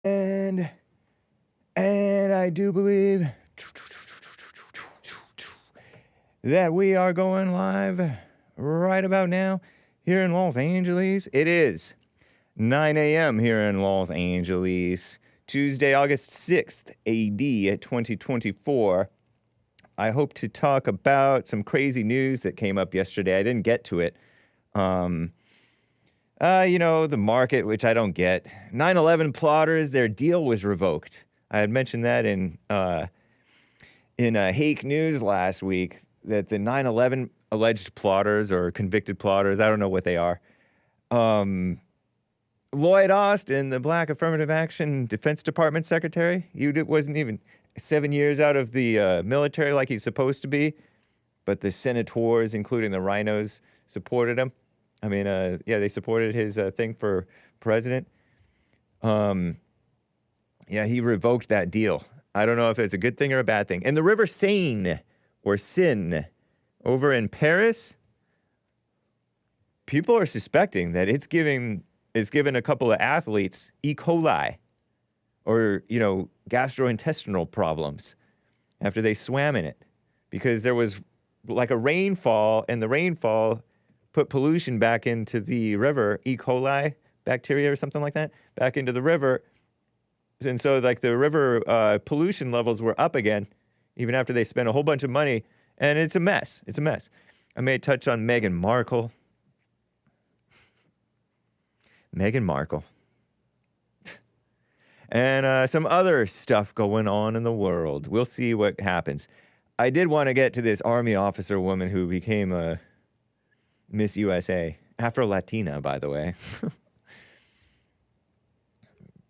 And I do believe that we are going live right about now here in Los Angeles. It is 9 a.m. here in Los Angeles, Tuesday, August 6th, AD 2024. I hope to talk about some crazy news that came up yesterday. I didn't get to it. The market, which I don't get. 9/11 plotters, their deal was revoked. I had mentioned that in Hake news last week, that the 9/11 alleged plotters or convicted plotters, I don't know what they are. Lloyd Austin, the Black Affirmative Action Defense Department secretary, he wasn't even 7 years out of the military like he's supposed to be, but the senators, including the rhinos, supported him. I mean, they supported his thing for president. He revoked that deal. I don't know if it's a good thing or a bad thing. And the River Seine, or Seine, over in Paris, people are suspecting that it's given a couple of athletes E. coli, or, gastrointestinal problems after they swam in it. Because there was like a rainfall, and the rainfall put pollution back into the river, E. coli bacteria or something like that, back into the river. And so, like, the river pollution levels were up again, even after they spent a whole bunch of money. And it's a mess. It's a mess. I may touch on Meghan Markle. Meghan Markle. And some other stuff going on in the world. We'll see what happens. I did want to get to this Army officer woman who became a Miss USA. Afro-Latina, by the way.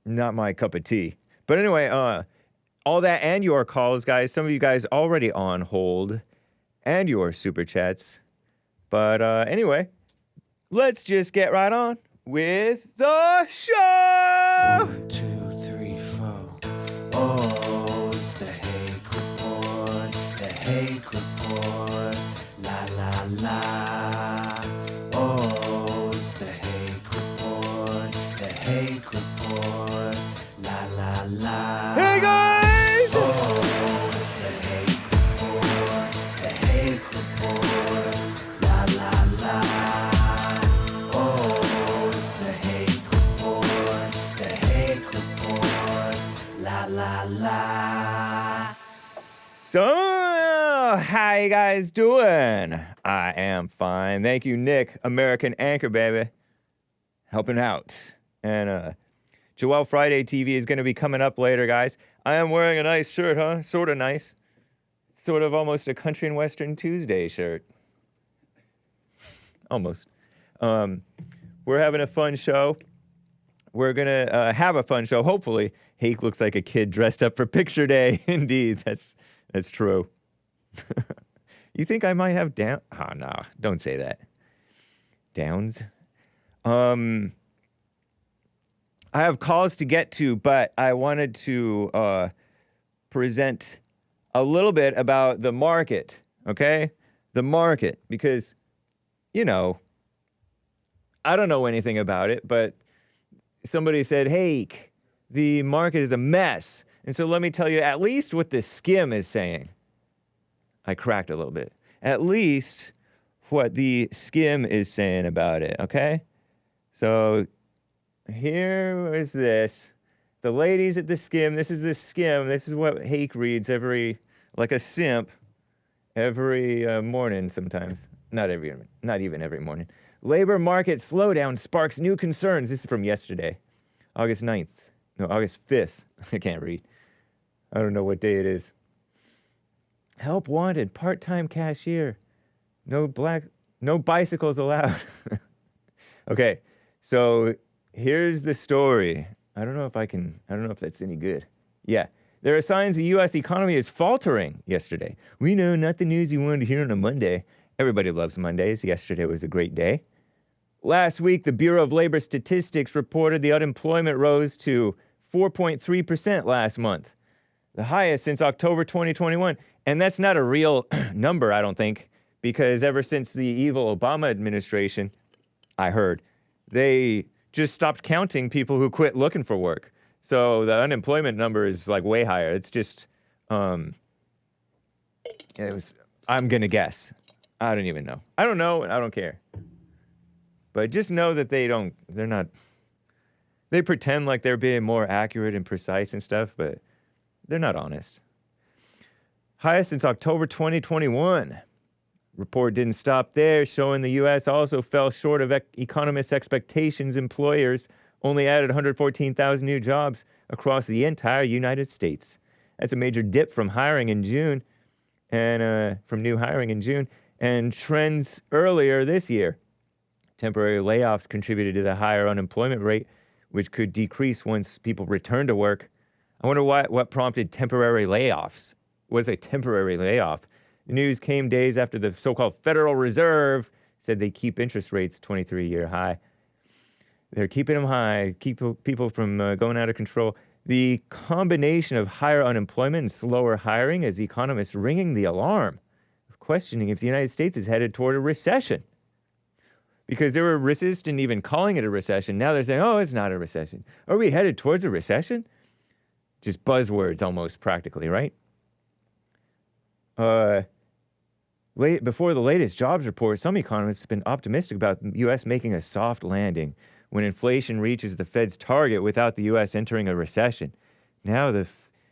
Not my cup of tea. But anyway, all that and your calls, guys. Some of you guys already on hold. And your super chats. But anyway, let's just get right on with the show! 1, 2, 3, 4. Oh, it's the Hake Report. The Hake Report. La, la, la. Oh, it's the Hake Report. The Hake Report. La, la, la. Hey, guys! Oh, it's the Hake Report. The Hake Report. La, la, la. Oh, it's the Hake Report. The Hake Report. La, la, la. So, how you guys doing? I am fine. Thank you, Nick, American Anchor, baby. Helping out. And Joel Friday TV is going to be coming up later, guys. I am wearing a nice shirt, huh? Sort of nice. Sort of almost a Country and Western Tuesday shirt. Almost. We're having a fun show. We're going to have a fun show, hopefully. Hake looks like a kid dressed up for picture day. Indeed, that's true. You think I might have down? Oh, no, don't say that. Downs? I have calls to get to, but I wanted to present a little bit about the market, okay? The market, because, I don't know anything about it, but somebody said, Hake, the market is a mess. And so let me tell you at least what the skim is saying. I cracked a little bit. At least what the skim is saying about it, okay? So here is this. The ladies at the skim, this is the skim. This is what Hake reads like a simp, every morning sometimes. Not even every morning. Labor market slowdown sparks new concerns. This is from yesterday, August 5th. I can't read. I don't know what day it is. Help wanted, part-time cashier. No bicycles allowed. Okay, so here's the story. I don't know if that's any good. Yeah, there are signs the U.S. economy is faltering yesterday. We know, not the news you wanted to hear on a Monday. Everybody loves Mondays. Yesterday was a great day. Last week, the Bureau of Labor Statistics reported the unemployment rose to 4.3% last month, the highest since October 2021. And that's not a real number, I don't think, because ever since the evil Obama administration, I heard, they just stopped counting people who quit looking for work. So the unemployment number is like way higher. It's just, I'm going to guess. I don't even know. I don't know, and I don't care. But just know that they pretend like they're being more accurate and precise and stuff, but they're not honest. Highest since October 2021. Report didn't stop there, showing the U.S. also fell short of economists' expectations. Employers only added 114,000 new jobs across the entire United States. That's a major dip from hiring in June, and from new hiring in June, and trends earlier this year. Temporary layoffs contributed to the higher unemployment rate, which could decrease once people return to work. I wonder what prompted temporary layoffs. What's a temporary layoff? The news came days after the so-called Federal Reserve said they keep interest rates 23-year high. They're keeping them high, keep people from going out of control. The combination of higher unemployment and slower hiring has economists ringing the alarm, questioning if the United States is headed toward a recession. Because they were resistant even calling it a recession. Now they're saying, oh, it's not a recession. Are we headed towards a recession? Just buzzwords almost practically, right? Before the latest jobs report, some economists have been optimistic about the U.S. making a soft landing when inflation reaches the Fed's target without the U.S. entering a recession. Now the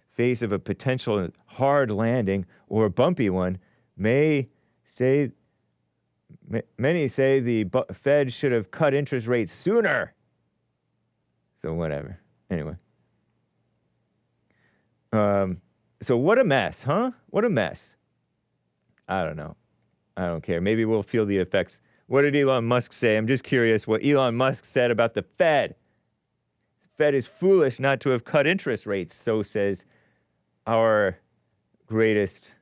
face of a potential hard landing or a bumpy one, many say the Fed should have cut interest rates sooner. So whatever. Anyway. So what a mess, huh? What a mess. I don't know. I don't care. Maybe we'll feel the effects. What did Elon Musk say? I'm just curious what Elon Musk said about the Fed. The Fed is foolish not to have cut interest rates, so says our greatest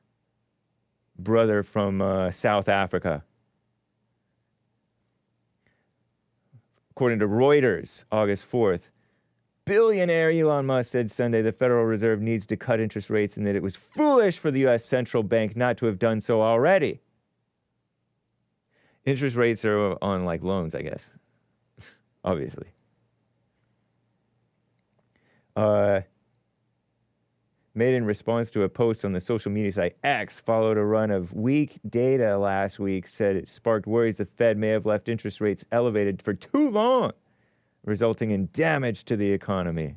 brother from South Africa. According to Reuters, August 4th, billionaire Elon Musk said Sunday the Federal Reserve needs to cut interest rates and that it was foolish for the U.S. central bank not to have done so already. Interest rates are on like loans, I guess. Obviously. Made in response to a post on the social media site X, followed a run of weak data last week, said it sparked worries the Fed may have left interest rates elevated for too long, resulting in damage to the economy.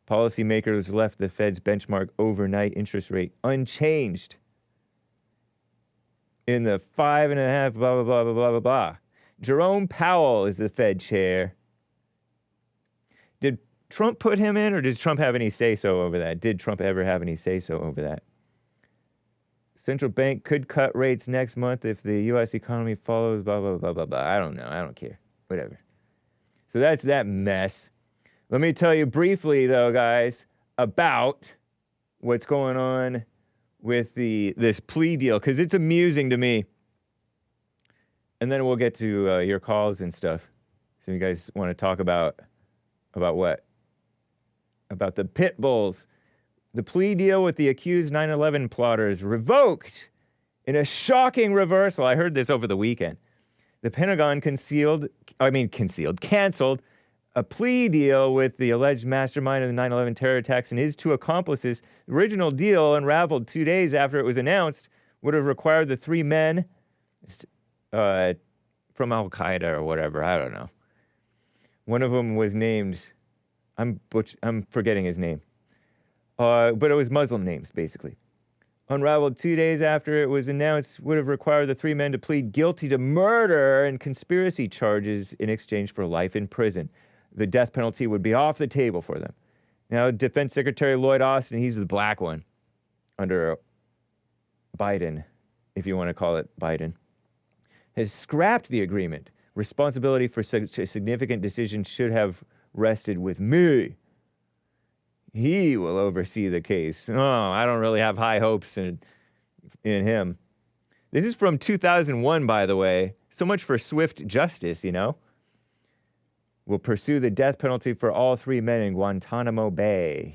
Policymakers left the Fed's benchmark overnight interest rate unchanged in the 5.5 blah, blah, blah, blah, blah, blah, blah. Jerome Powell is the Fed chair. Did Trump put him in, or does Trump have any say-so over that? Did Trump ever have any say-so over that? Central bank could cut rates next month if the U.S. economy follows blah, blah, blah, blah, blah. I don't know. I don't care. Whatever. So that's that mess. Let me tell you briefly, though, guys, about what's going on with this plea deal, because it's amusing to me. And then we'll get to your calls and stuff. So you guys want to talk about what? About the pit bulls. The plea deal with the accused 9/11 plotters revoked in a shocking reversal. I heard this over the weekend. The Pentagon canceled a plea deal with the alleged mastermind of the 9/11 terror attacks and his two accomplices. The original deal, unraveled 2 days after it was announced, would have required the three men from Al-Qaeda or whatever. I don't know. One of them was named, I'm forgetting his name. But it was Muslim names, basically. Unraveled 2 days after it was announced, would have required the three men to plead guilty to murder and conspiracy charges in exchange for life in prison. The death penalty would be off the table for them. Now, Defense Secretary Lloyd Austin, he's the black one under Biden, if you want to call it Biden, has scrapped the agreement. Responsibility for such a significant decision should have rested with me. He will oversee the case. Oh, I don't really have high hopes in him. This is from 2001, by the way. So much for swift justice, you know. Will pursue the death penalty for all three men in Guantanamo Bay,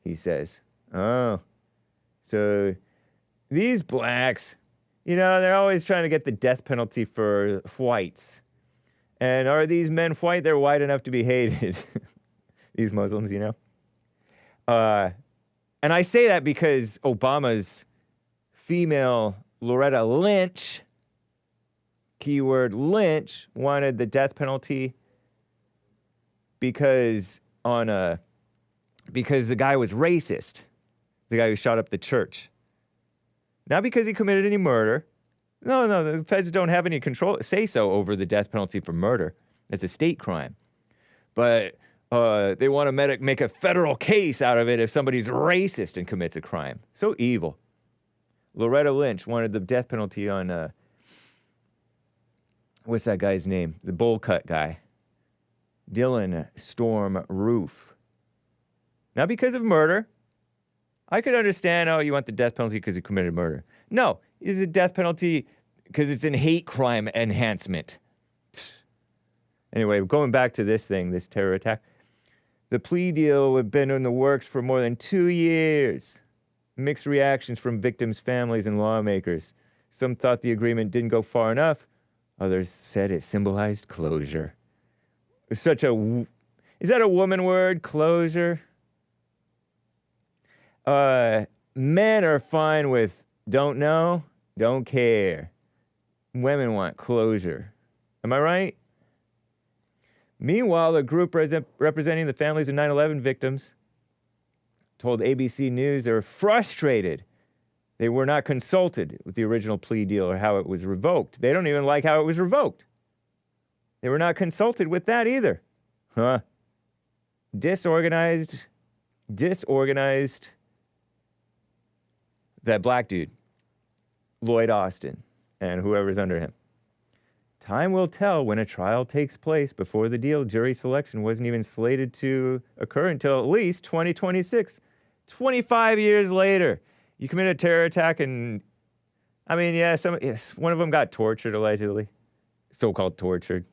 he says. Oh, so these blacks, you know, they're always trying to get the death penalty for whites. And are these men white? They're white enough to be hated. these Muslims, you know. And I say that because Obama's female Loretta Lynch, keyword Lynch, wanted the death penalty because the guy was racist, the guy who shot up the church. Not because he committed any murder. No, the feds don't have any say-so over the death penalty for murder. It's a state crime. But they want to make a federal case out of it if somebody's racist and commits a crime. So evil. Loretta Lynch wanted the death penalty on, what's that guy's name? The bowl cut guy. Dylan Storm Roof. Not because of murder. I could understand, you want the death penalty because he committed murder. No, it's a death penalty because it's an hate crime enhancement. Anyway, going back to this terror attack. The plea deal had been in the works for more than 2 years. Mixed reactions from victims' families and lawmakers. Some thought the agreement didn't go far enough. Others said it symbolized closure. Is that a woman word, closure? Men are fine with don't know, don't care. Women want closure. Am I right? Meanwhile, a group representing the families of 9/11 victims told ABC News they were frustrated. They were not consulted with the original plea deal or how it was revoked. They don't even like how it was revoked. They were not consulted with that either. Huh? Disorganized. That black dude, Lloyd Austin, and whoever's under him. Time will tell when a trial takes place. Before the deal, jury selection wasn't even slated to occur until at least 2026. 25 years later. You commit a terror attack and, one of them got tortured, allegedly. So-called tortured.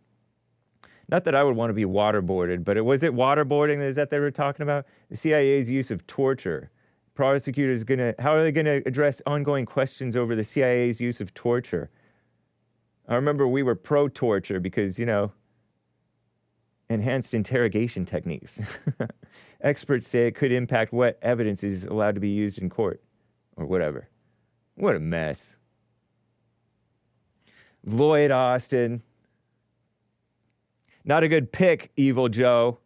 Not that I would want to be waterboarded, but was it waterboarding that they were talking about? The CIA's use of torture. Prosecutors how are they gonna address ongoing questions over the CIA's use of torture? I remember we were pro-torture because, enhanced interrogation techniques. Experts say it could impact what evidence is allowed to be used in court or whatever. What a mess. Lloyd Austin. Not a good pick, Evil Joe.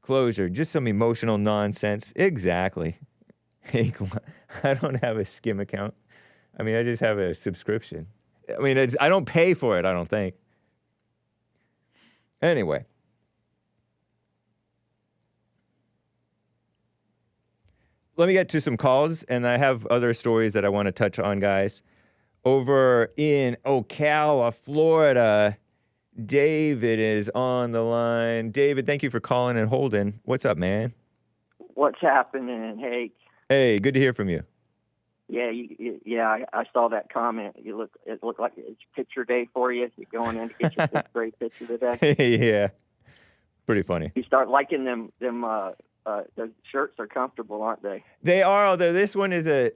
Closure, just some emotional nonsense. Exactly. Hake, I don't have a skim account. I just have a subscription. I don't pay for it, I don't think. Anyway. Let me get to some calls, and I have other stories that I want to touch on, guys. Over in Ocala, Florida, David is on the line. David, thank you for calling and holding. What's up, man? What's happening, Hake? Hey, good to hear from you. Yeah, I saw that comment. It looked like it's picture day for you. You're going in to get your fifth grade picture today. Yeah, pretty funny. You start liking them. The shirts are comfortable, aren't they? They are. Although this one is a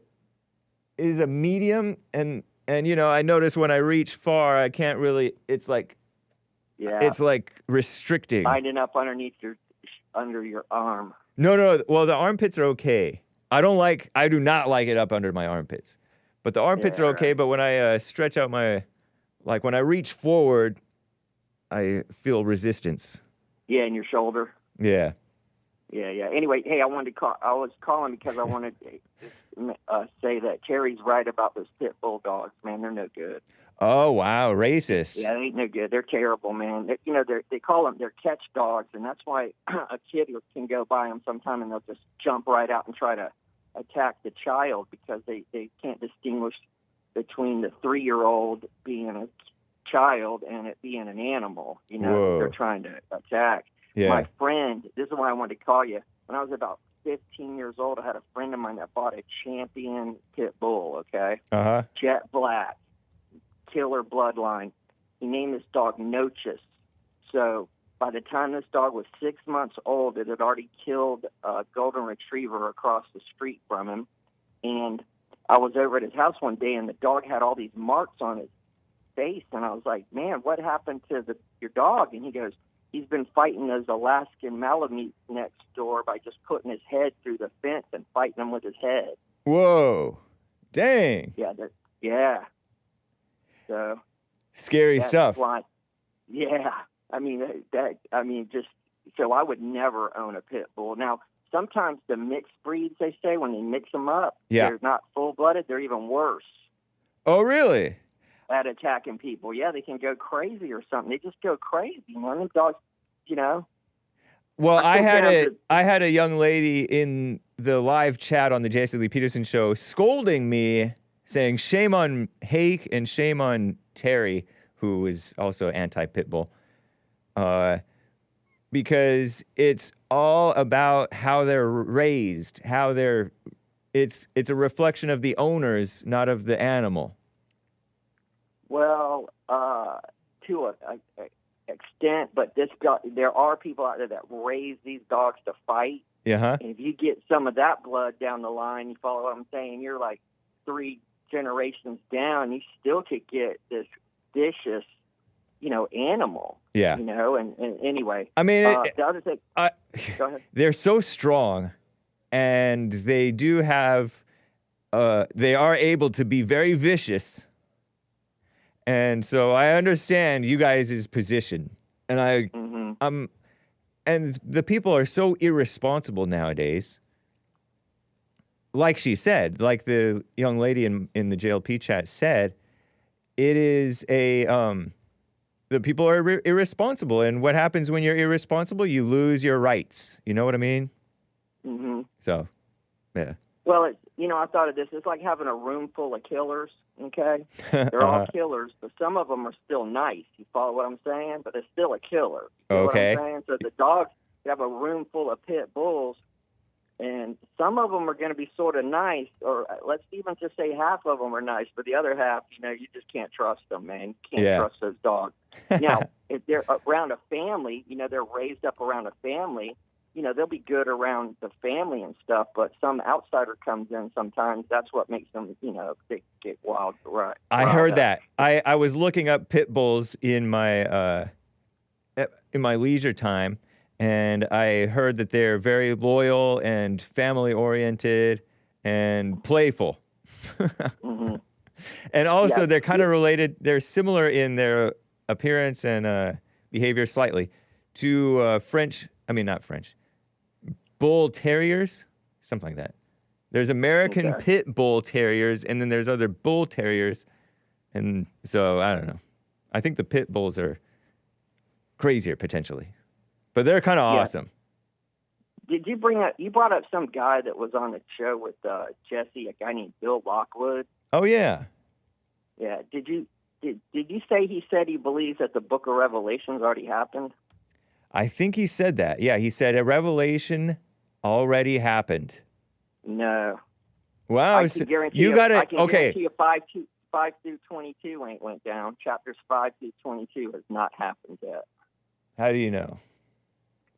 medium, and I notice when I reach far, I can't really. It's like restricting. Binding up under your arm. No. Well, the armpits are okay. I do not like it up under my armpits. But the armpits are okay, but when I stretch out when I reach forward, I feel resistance. Yeah, in your shoulder. Yeah. Yeah. Anyway, hey, I was calling because I wanted to say that Terry's right about those pit bull dogs, man. They're no good. Oh, wow, racist. Yeah, they ain't no good. They're terrible, man. They call them, they're catch dogs, and that's why a kid can go by them sometime and they'll just jump right out and try to attack the child because they can't distinguish between the 3-year-old being a child and it being an animal, they're trying to attack. Yeah. My friend, this is why I wanted to call you. When I was about 15 years old, I had a friend of mine that bought a champion pit bull, okay? Uh-huh. Jet black, killer bloodline. He named this dog Noches. So by the time this dog was 6 months old, it had already killed a golden retriever across the street from him. And I was over at his house one day, and the dog had all these marks on his face, and I was like, man, what happened to your dog? And he goes, he's been fighting those Alaskan Malamutes next door by just putting his head through the fence and fighting them with his head. Whoa. Dang. Yeah. So scary stuff. Yeah. Just so I would never own a pit bull. Now, sometimes the mixed breeds, they say, when they mix them up, they're not full-blooded, they're even worse. Oh, really? At attacking people. Yeah, they can go crazy or something. They just go crazy, man. Them dogs, you know. Well, I had a young lady in the live chat on the Jason Lee Peterson show scolding me, saying shame on Hake and shame on Terry, who is also anti-pitbull, because it's all about how they're raised, it's a reflection of the owners, not of the animal. Well, to an extent, but there are people out there that raise these dogs to fight. Yeah. And if you get some of that blood down the line, you follow what I'm saying, you're like 3 generations down, you still could get this vicious, animal. Yeah. And anyway. I mean, the other thing. Go ahead. They're so strong, and they do have, they are able to be very vicious. And so I understand you guys' position, and and the people are so irresponsible nowadays. Like she said, like the young lady in the JLP chat said, it is the people are irresponsible, and what happens when you're irresponsible? You lose your rights. You know what I mean? Mm-hmm. So, yeah. Well, I thought of this. It's like having a room full of killers. Okay, they're all killers, but some of them are still nice. You follow what I'm saying? But they're still a killer. You know okay. What I'm saying? So the dogs have a room full of pit bulls, and some of them are going to be sort of nice, or let's even just say half of them are nice, but the other half, you just can't trust them, man. You can't trust those dogs. Now, if they're around a family, they're raised up around a family, they'll be good around the family and stuff, but some outsider comes in sometimes. That's what makes them, they get wild. Right. I heard that. I was looking up pit bulls in my leisure time, and I heard that they're very loyal and family-oriented and playful. Mm-hmm. And also, they're kind of related. They're similar in their appearance and behavior slightly to not French, bull terriers, something like that. There's American pit bull terriers, and then there's other bull terriers. And so, I don't know. I think the pit bulls are crazier, potentially. But they're kind of awesome. Did you brought up some guy that was on the show with Jesse, a guy named Bill Lockwood? Oh, yeah. Yeah. Did you say he said he believes that the book of Revelation's already happened? I think he said that. Yeah, he said a revelation already happened. No. Wow. I can guarantee you 5 through 22 ain't went down. Chapters 5 through 22 has not happened yet. How do you know?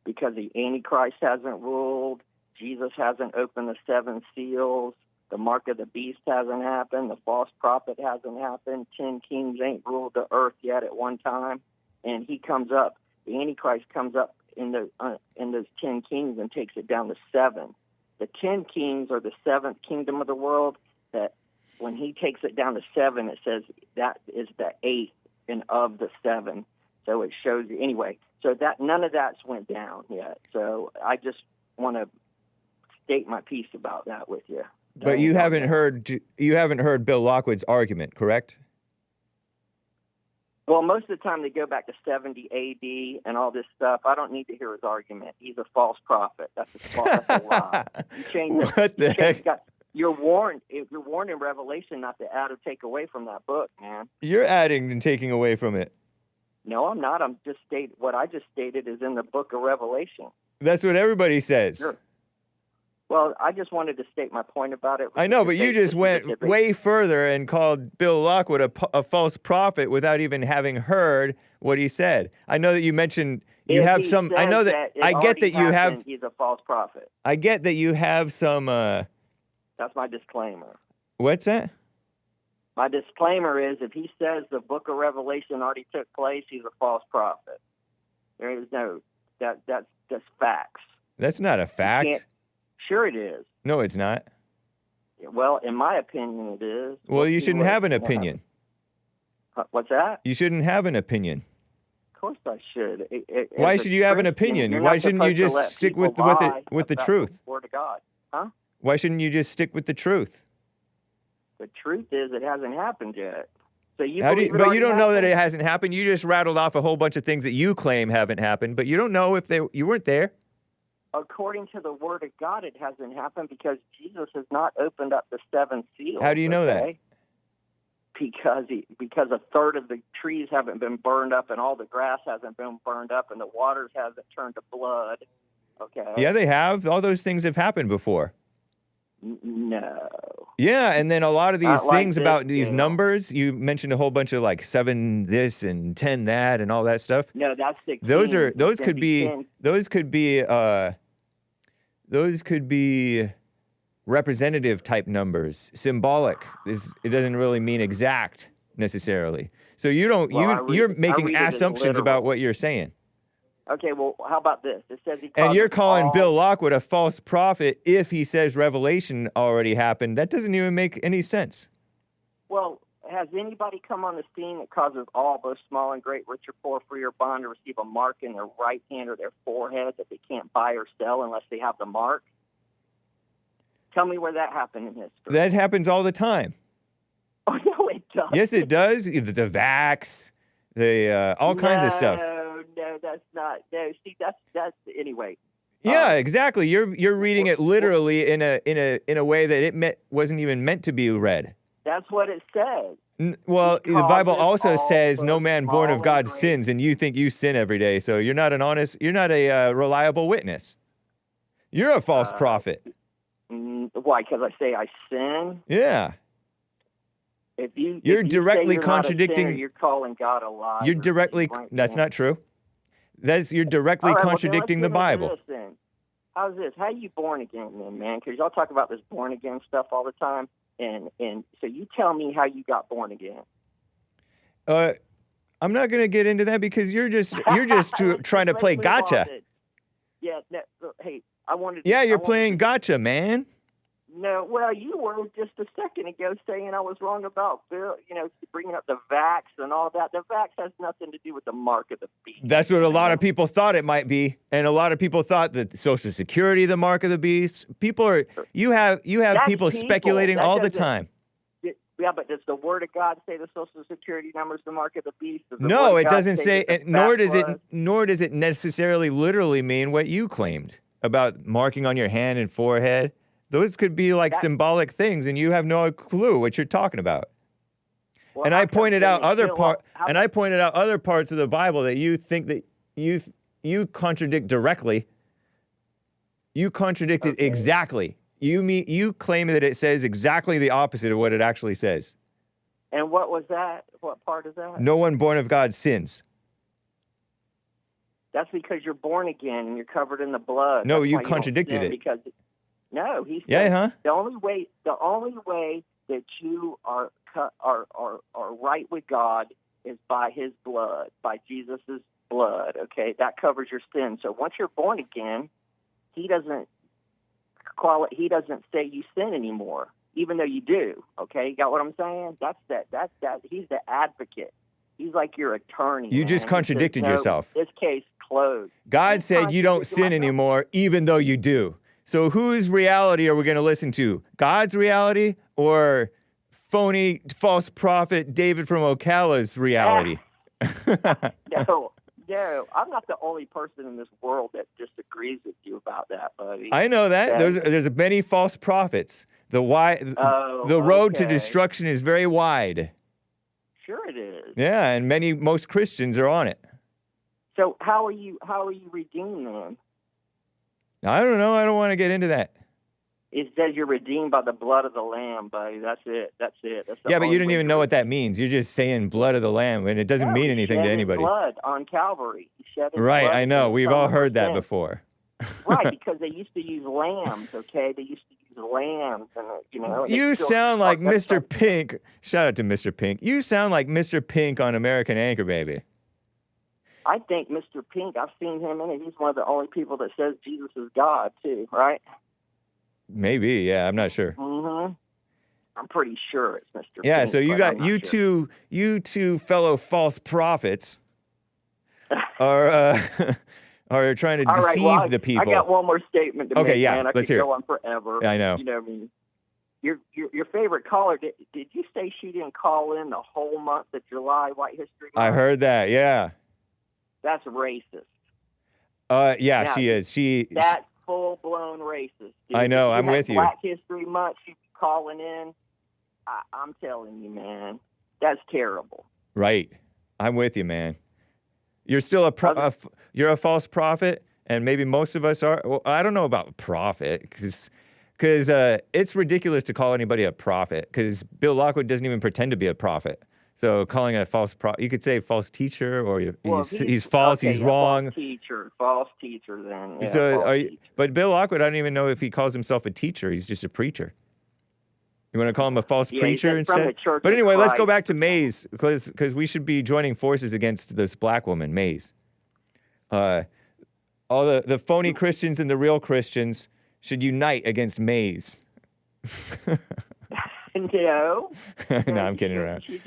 Because the Antichrist hasn't ruled. Jesus hasn't opened the 7 seals. The mark of the beast hasn't happened. The false prophet hasn't happened. 10 kings ain't ruled the earth yet at one time. And he comes up. The Antichrist comes up in those 10 kings and takes it down to 7. The 10 kings are the 7th kingdom of the world. That when he takes it down to 7, it says that is the 8th and of the 7. So it shows you anyway. So that none of that's went down yet. So I just want to state my piece about that with you. But you haven't heard Bill Lockwood's argument, correct? Well, most of the time they go back to 70 A.D. and all this stuff. I don't need to hear his argument. He's a false prophet. That's a lie. You change it. What the heck? You're warned. You're warned in Revelation not to add or take away from that book, man. You're adding and taking away from it. No, I'm not. I'm just what I just stated is in the book of Revelation. That's what everybody says. Sure. Well, I just wanted to state my point about it. I know, but you just went way further and called Bill Lockwood a false prophet without even having heard what he said. I know that you mentioned you have some. I know that I get that you have. He's a false prophet. I get that you have some. That's my disclaimer. What's that? My disclaimer is, if he says the book of Revelation already took place, he's a false prophet. There is no, that's facts. That's not a fact. Sure it is. No, it's not. Well, in my opinion, it is. Well, you shouldn't have an opinion. What's that? You shouldn't have an opinion. Of course I should. Why should you have an opinion? Why shouldn't you just stick with the truth? The Word of God. Huh? Why shouldn't you just stick with the truth? The truth is it hasn't happened yet. So you but you don't know that it hasn't happened. You just rattled off a whole bunch of things that you claim haven't happened, but you don't know if you weren't there. According to the Word of God, it hasn't happened because Jesus has not opened up the seven seals. How do you know that? Because a third of the trees haven't been burned up and all the grass hasn't been burned up and the waters hasn't turned to blood. Okay. Yeah, they have. All those things have happened before. No. Yeah, and then a lot of these things about these Bill. Numbers, you mentioned a whole bunch of like 7 this and 10 that and all that stuff. No, that's the those could be representative type numbers, symbolic. It doesn't really mean exact necessarily. So you're making assumptions about what you're saying. Okay, well, how about this? It says and you're calling Bill Lockwood a false prophet if he says Revelation already happened. That doesn't even make any sense. Well, has anybody come on the scene that causes all, both small and great, rich or poor, free or bond, to receive a mark in their right hand or their forehead that they can't buy or sell unless they have the mark? Tell me where that happened in history. That happens all the time. Oh, no, it does. Yes, it does. The vaxx, all kinds of stuff. No, that's not. No, see, that's anyway. Yeah, exactly. You're reading it literally in a way that it wasn't even meant to be read. That's what it says. Well, the Bible also says no man born of God great. sins, and you think you sin every day. So you're not a reliable witness. You're a false prophet. Why? Because I say I sin? Yeah. If you directly say you're contradicting. Not a sinner, you're calling God a liar. You're directly. That's not true. You're directly contradicting the Bible. How's this? How are you born again, then, man? Because y'all talk about this born again stuff all the time, and so you tell me how you got born again. I'm not going to get into that because you're just trying to play gotcha. Yeah. No, hey, I wanted. Yeah, you're playing gotcha, man. No, well, you were just a second ago saying I was wrong about Bill, bringing up the vaxx and all that. The vaxx has nothing to do with the mark of the beast. That's what a lot of people thought it might be, and a lot of people thought that Social Security, the mark of the beast. You have people speculating all the time. Yeah, but does the Word of God say the Social Security number is the mark of the beast? No, it doesn't say, nor does it necessarily literally mean what you claimed about marking on your hand and forehead. Those could be like symbolic things, and you have no clue what you're talking about. Well, and I pointed out other parts of the Bible that you think that you contradict directly. You contradict it exactly. You claim that it says exactly the opposite of what it actually says. And what was that? What part is that? No one born of God sins. That's because you're born again and you're covered in the blood. No, you contradicted it. No, he said huh? the only way that you are right with God is by His blood, by Jesus' blood. Okay, that covers your sin. So once you're born again, He doesn't say you sin anymore, even though you do. Okay, you got what I'm saying? That's He's the advocate. He's like your attorney. You just contradicted yourself. This case closed. God said you don't sin anymore, even though you do. So whose reality are we going to listen to? God's reality or phony, false prophet David from Ocala's reality? No, I'm not the only person in this world that disagrees with you about that, buddy. I know that. There's many false prophets. The road to destruction is very wide. Sure it is. Yeah, and most Christians are on it. So how are you redeemed then? I don't know. I don't want to get into that. It says you're redeemed by the blood of the Lamb, buddy. That's it. That's yeah, but you don't even know what that means. You're just saying blood of the Lamb, and it doesn't mean anything to anybody. Blood on Calvary. He shed his right, blood I know. We've all heard that before. Right, because they used to use lambs, okay? They used to use lambs, and and they You still sound like talk that Mr. stuff. Pink. Shout out to Mr. Pink. You sound like Mr. Pink on American Anchor, baby. I think Mr. Pink, I've seen him in it. He's one of the only people that says Jesus is God, too, right? Maybe, yeah, I'm not sure. Mm-hmm. I'm pretty sure it's Mr. Yeah, Pink. so you but got I'm not sure. you two fellow false prophets are are trying to All right, deceive well, the people. I got one more statement to Okay, make, yeah, man. I let's could hear go it. on forever. Yeah, I know. You know what I mean? Your favorite caller, did you say she didn't call in the whole month of July, White History Month? I heard that, yeah. That's racist. Yeah, Now, she is. That's full-blown racist. Dude. I know, If I'm had with you. Black History Month, she'd be calling in. I'm telling you, man, that's terrible. Right. I'm with you, man. You're still you're a false prophet, and maybe most of us are. Well, I don't know about prophet, because it's ridiculous to call anybody a prophet, because Bill Lockwood doesn't even pretend to be a prophet. So calling a false prophet, you could say false teacher, or he's false, okay, he's yeah, wrong. False teacher then. Yeah, So false teacher. But Bill Lockwood, I don't even know if he calls himself a teacher. He's just a preacher. You want to call him a false preacher he's from instead? the Church But of anyway, let's go Christ. back to Mays, because we should be joining forces against this black woman, Mays. All the phony Christians and the real Christians should unite against Mays. No. No, I'm kidding around. She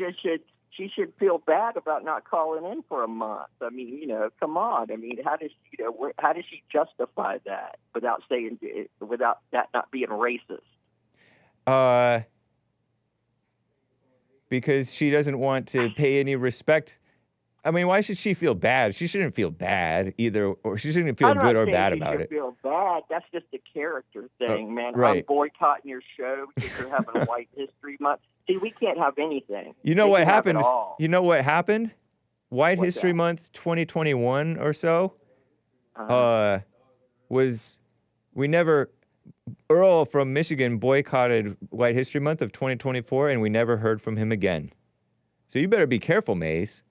should feel bad about not calling in for a month. I mean, come on. I mean, how does she justify that without that not being racist? Because she doesn't want to pay any respect. I mean, why should she feel bad? She shouldn't feel bad either, or she shouldn't feel good or bad about it. Feel bad. That's just a character thing, man. Right. I'm boycotting your show because you're having a White History Month. See, we can't have anything. You know They what can have happened? it all. You know what happened? White What's History that? Month 2021 or so was Earl from Michigan boycotted White History Month of 2024, and we never heard from him again. So you better be careful, Mays.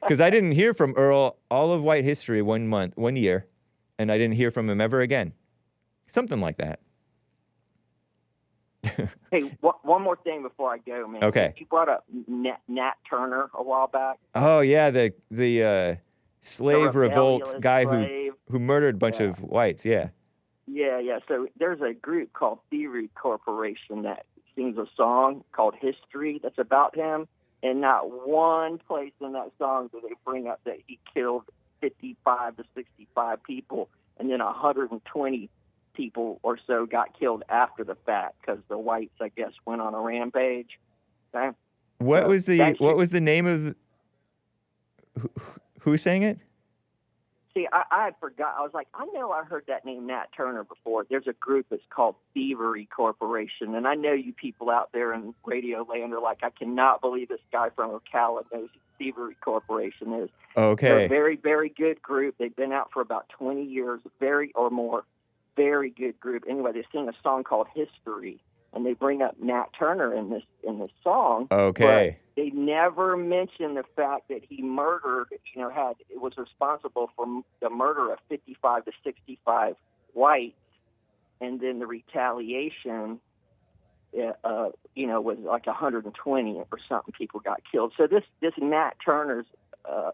Because I didn't hear from Earl all of White History 1 year, and I didn't hear from him ever again. Something like that. Hey, one more thing before I go, man. Okay. You brought up Nat Turner a while back. Oh yeah, the slave revolt rebellious guy slave. who murdered a bunch of whites. Yeah. Yeah. So there's a group called Thievery Corporation that sings a song called History that's about him, and not one place in that song do they bring up that he killed 55 to 65 people, and then 120 people or so got killed after the fact because the whites, I guess, went on a rampage. Okay? What was the name of who sang it? See, I had forgot. I was like, I know I heard that name Nat Turner before. There's a group that's called Thievery Corporation, and I know you people out there in radio land are like, I cannot believe this guy from Ocala knows who Thievery Corporation is. Okay. They're a very, very good group. They've been out for about 20 years, very good group. Anyway, they sing a song called History, and they bring up Nat Turner in this song. Okay. But they never mention the fact that he murdered, was responsible for the murder of 55 to 65 whites, and then the retaliation, was like 120 or something people got killed. So this Nat Turner's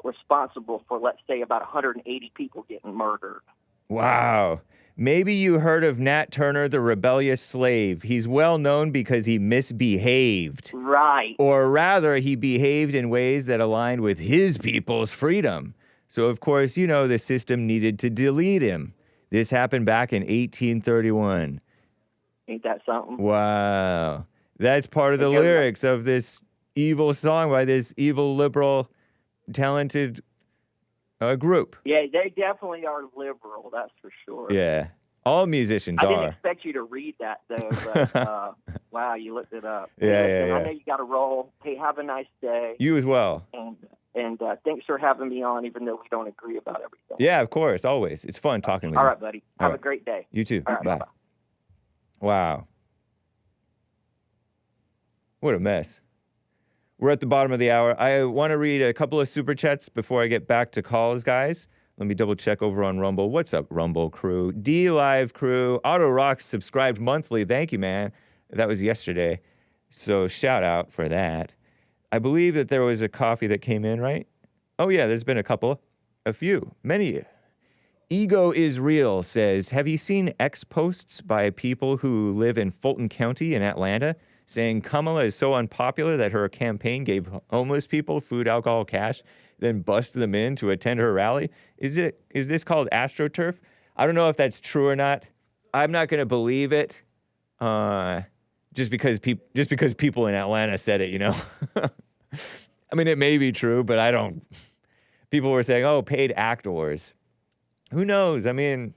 responsible for, let's say, about 180 people getting murdered. Wow. Maybe you heard of Nat Turner, the rebellious slave. He's well known because he misbehaved. Right. Or rather, he behaved in ways that aligned with his people's freedom. So, of course, the system needed to delete him. This happened back in 1831. Ain't that something? Wow. That's part of the lyrics of this evil song by this evil, liberal, talented group. Yeah, they definitely are liberal, that's for sure. Yeah. All musicians I are. didn't expect you to read that, though, but wow, you looked it up. Yeah. I know you got to roll. Hey, have a nice day. You as well. And thanks for having me on, even though we don't agree about everything. Yeah, of course, always. It's fun talking with you. All right, buddy. Have All a great day. You too. All right, Bye. bye-bye. Wow. What a mess. We're at the bottom of the hour. I want to read a couple of super chats before I get back to calls, guys. Let me double check over on Rumble. What's up, Rumble crew? D Live crew. Auto Rock subscribed monthly. Thank you, man. That was yesterday. So shout out for that. I believe that there was a coffee that came in, right? Oh, yeah, there's been a few, many. Ego is Real says, have you seen X posts by people who live in Fulton County in Atlanta saying Kamala is so unpopular that her campaign gave homeless people food, alcohol, cash, then busted them in to attend her rally? Is this called AstroTurf? I don't know if that's true or not. I'm not going to believe it just because people in Atlanta said it, you know? I mean, it may be true, but I don't. People were saying, oh, paid actors. Who knows? I mean,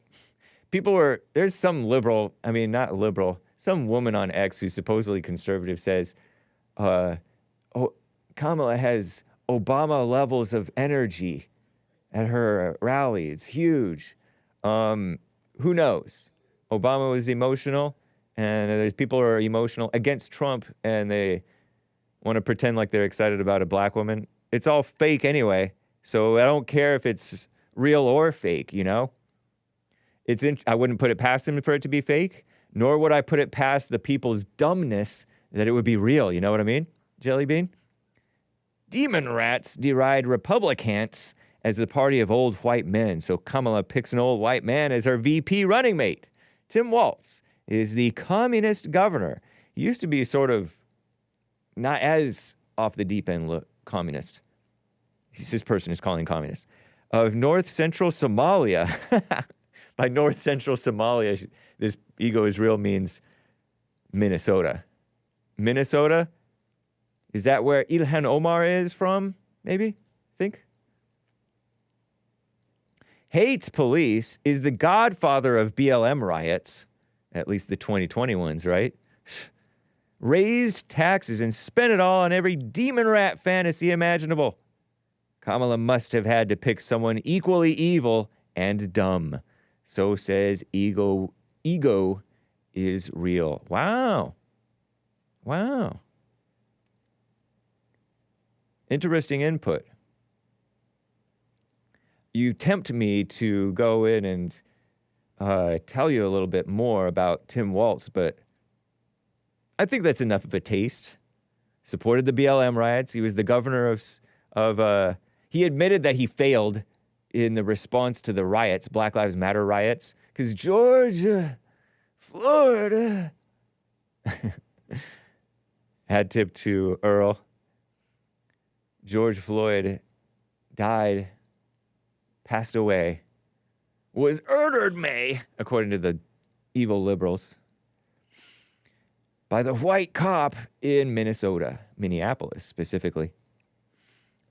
there's some liberal, I mean, not liberal, some woman on X who's supposedly conservative says, Kamala has Obama levels of energy at her rally. It's huge. Who knows? Obama was emotional, and there's people who are emotional against Trump, and they want to pretend like they're excited about a black woman. It's all fake anyway, so I don't care if it's real or fake, you know? I wouldn't put it past them for it to be fake, nor would I put it past the people's dumbness that it would be real, you know what I mean? Jelly Bean? Demon rats deride Republicans as the party of old white men, so Kamala picks an old white man as her VP running mate. Tim Walz is the communist governor. He used to be sort of not as off the deep end communist. This person is calling communist. Of North Central Somalia. By North Central Somalia, this Ego is Real means Minnesota. Minnesota? Is that where Ilhan Omar is from? Maybe? Think? Hates police is the godfather of BLM riots. At least the 2020 ones, right? Raised taxes and spent it all on every demon rat fantasy imaginable. Kamala must have had to pick someone equally evil and dumb. So says Ego is Real. Wow. Wow. Interesting input. You tempt me to go in and tell you a little bit more about Tim Walz, but I think that's enough of a taste. Supported the BLM riots. He was the governor of he admitted that he failed in the response to the riots, Black Lives Matter riots, because Georgia, Florida, hat tip to Earl. George Floyd died, passed away, was murdered according to the evil liberals, by the white cop in Minneapolis specifically.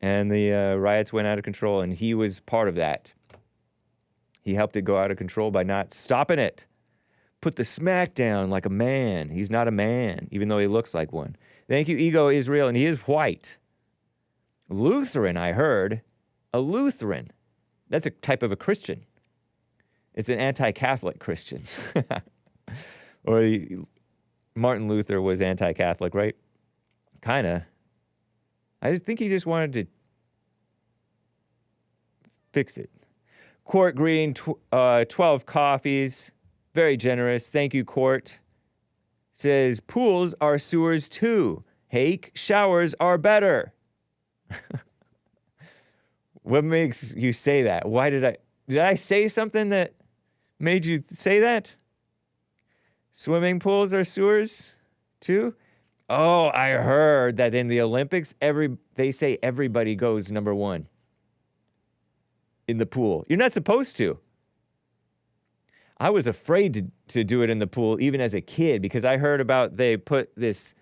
And the riots went out of control, and he was part of that. He helped it go out of control by not stopping it. Put the smack down like a man. He's not a man, even though he looks like one. Thank you, Ego is Real, and he is white. Lutheran, I heard. A Lutheran. That's a type of a Christian. It's an anti-Catholic Christian. Or Martin Luther was anti-Catholic, right? Kinda. I think he just wanted to fix it. Court Green, 12 coffees. Very generous. Thank you, Court. Says, pools are sewers too. Hake, showers are better. What makes you say that? Why did I say something that made you say that? Swimming pools are sewers too? Oh, I heard that in the Olympics, they say everybody goes number one in the pool. You're not supposed to. I was afraid to do it in the pool even as a kid because I heard about they put this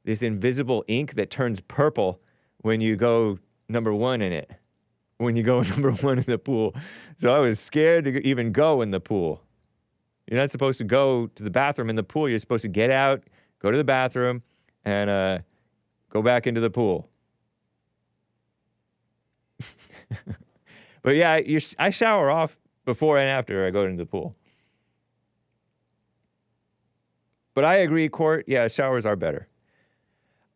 invisible ink that turns purple when you go number one in it. When you go number one in the pool. So I was scared to even go in the pool. You're not supposed to go to the bathroom in the pool. You're supposed to get out, go to the bathroom, and go back into the pool. But yeah, I shower off before and after I go into the pool. But I agree, Court. Yeah, showers are better.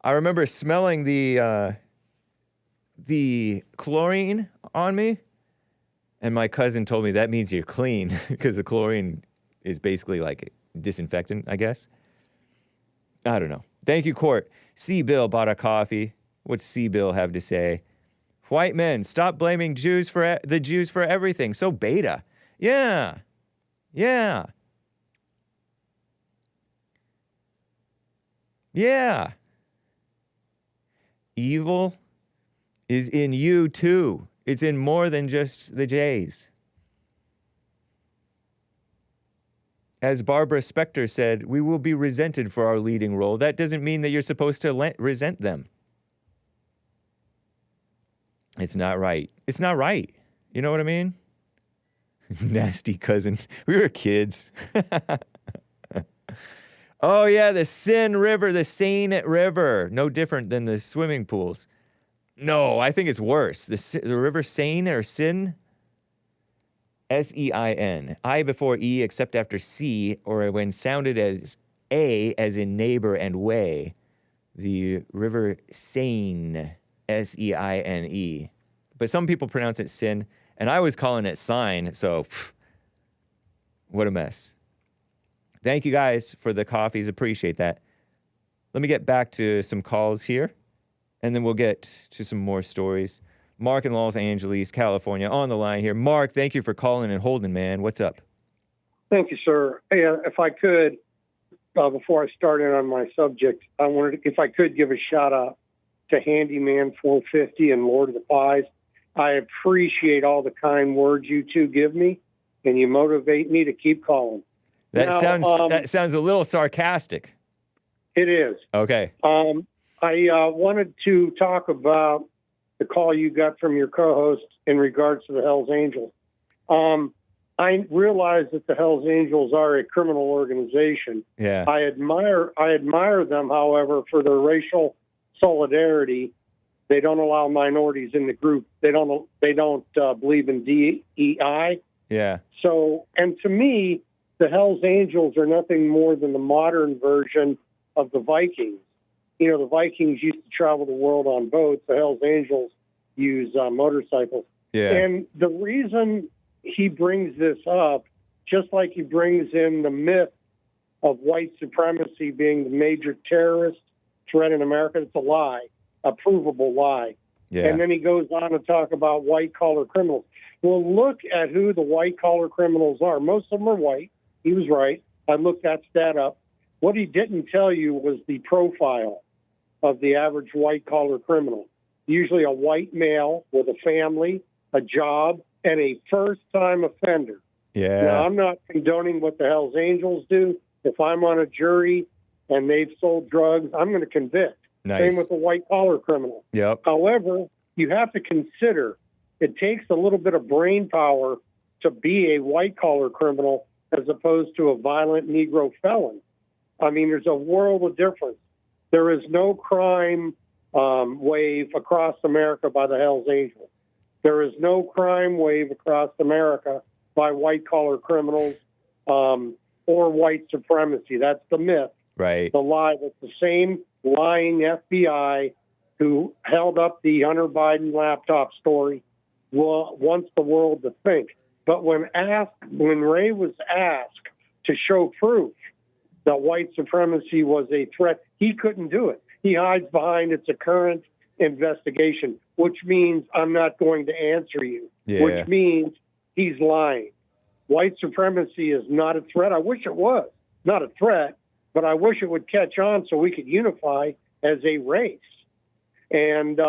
I remember smelling the chlorine on me, And my cousin told me that means you're clean because the chlorine is basically like disinfectant, I guess. I don't know. Thank you, Court. C. Bill bought a coffee. What's C. Bill have to say? White men, stop blaming Jews for the Jews for everything. So beta. Yeah. Yeah. Yeah. Evil is in you too. It's in more than just the Jays. As Barbara Specter said, we will be resented for our leading role. That doesn't mean that you're supposed to resent them. It's not right. It's not right. You know what I mean? Nasty cousin. We were kids. Oh, yeah, the Seine River, the Seine River. No different than the swimming pools. No, I think it's worse. The River Seine or Seine? S-E-I-N. I before E except after C, or when sounded as A, as in neighbor and way. The River Seine. S-E-I-N-E. But some people pronounce it sin, and I was calling it sign, so what a mess. Thank you guys for the coffees. Appreciate that. Let me get back to some calls here, and then we'll get to some more stories. Mark in Los Angeles, California, on the line here. Mark, thank you for calling and holding, man. What's up? Thank you, sir. Hey, if I could, before I start in on my subject, I wanted, if I could, give a shout out to Handyman 450 and Lord of the Pies. I appreciate all the kind words you two give me, and you motivate me to keep calling. That sounds a little sarcastic. It is. Okay. I wanted to talk about the call you got from your co-host in regards to the Hells Angels. I realize that the Hells Angels are a criminal organization. Yeah. I admire them, however, for their racial solidarity. They don't allow minorities in the group. They don't believe in DEI. Yeah. So, and to me, the Hells Angels are nothing more than the modern version of the Vikings. You know, the Vikings used to travel the world on boats. The Hells Angels use motorcycles. Yeah. And the reason he brings this up, just like he brings in the myth of white supremacy being the major terrorist threat in America, it's a lie, a provable lie. Yeah. And then he goes on to talk about white-collar criminals. Well, look at who the white-collar criminals are. Most of them are white. He was right. I looked that stat up. What he didn't tell you was the profile of the average white-collar criminal. Usually a white male with a family, a job, and a first-time offender. Yeah. Now, I'm not condoning what the Hells Angels do. If I'm on a jury and they've sold drugs, I'm going to convict. Nice. Same with the white-collar criminal. Yep. However, you have to consider it takes a little bit of brain power to be a white-collar criminal as opposed to a violent Negro felon. I mean, there's a world of difference. There is no crime wave across America by the Hells Angels. There is no crime wave across America by white-collar criminals or white supremacy. That's the myth. Right. The lie that the same lying FBI who held up the Hunter Biden laptop story wants the world to think. But when Ray was asked to show proof that white supremacy was a threat, he couldn't do it. He hides behind it's a current investigation, which means I'm not going to answer you, which means he's lying. White supremacy is not a threat. I wish it was not a threat, but I wish it would catch on so we could unify as a race. And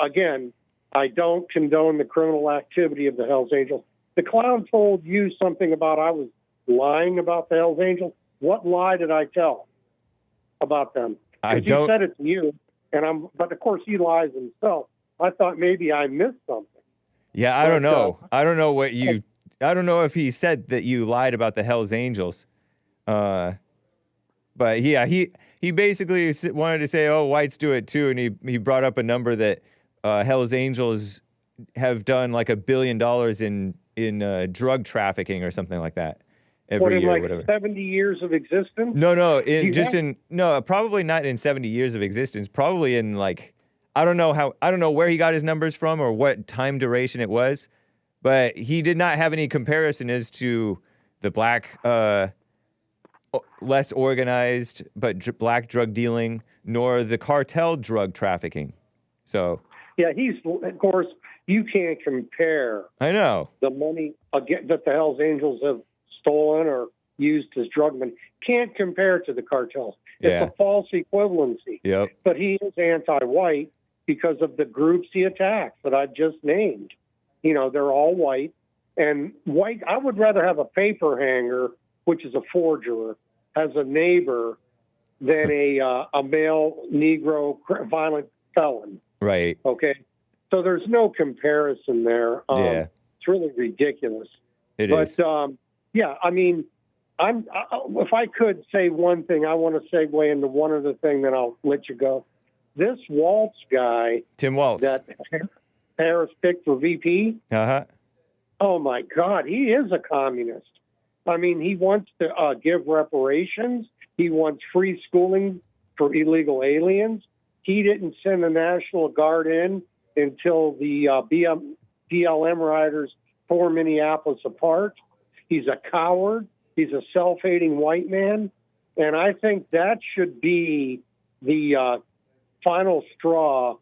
again, I don't condone the criminal activity of the Hells Angels. The clown told you something about I was lying about the Hells Angels. What lie did I tell about them? I Because don't. he said it to you, but of course he lies himself. I thought maybe I missed something. Yeah, I don't know. I don't know what you. I don't know if he said that you lied about the Hells Angels. But yeah, he basically wanted to say, oh, whites do it too, and he brought up a number that Hells Angels have done like $1 billion in drug trafficking or something like that every year, like whatever. 70 years of existence? No, probably not in 70 years of existence. Probably in like, I don't know where he got his numbers from or what time duration it was, But he did not have any comparison as to the black, less organized, but black drug dealing, nor the cartel drug trafficking. So. Yeah, of course, you can't compare. I know. The money that the Hells Angels have stolen or used as drug money. Can't compare to the cartels. It's a false equivalency. Yep. But he is anti-white because of the groups he attacks that I just named. You know, they're all white. And white, I would rather have a paper hanger, which is a forger, as a neighbor than a male Negro violent felon. Right. Okay. So there's no comparison there. It's really ridiculous. It is. But yeah, I mean, if I could say one thing, I want to segue into one other thing, then I'll let you go. This Walz guy, Tim Walz, that Harris picked for VP. Oh my God, he is a communist. I mean, he wants to give reparations. He wants free schooling for illegal aliens. He didn't send the National Guard in until the BLM riders tore Minneapolis apart. He's a coward. He's a self-hating white man. And I think that should be the final straw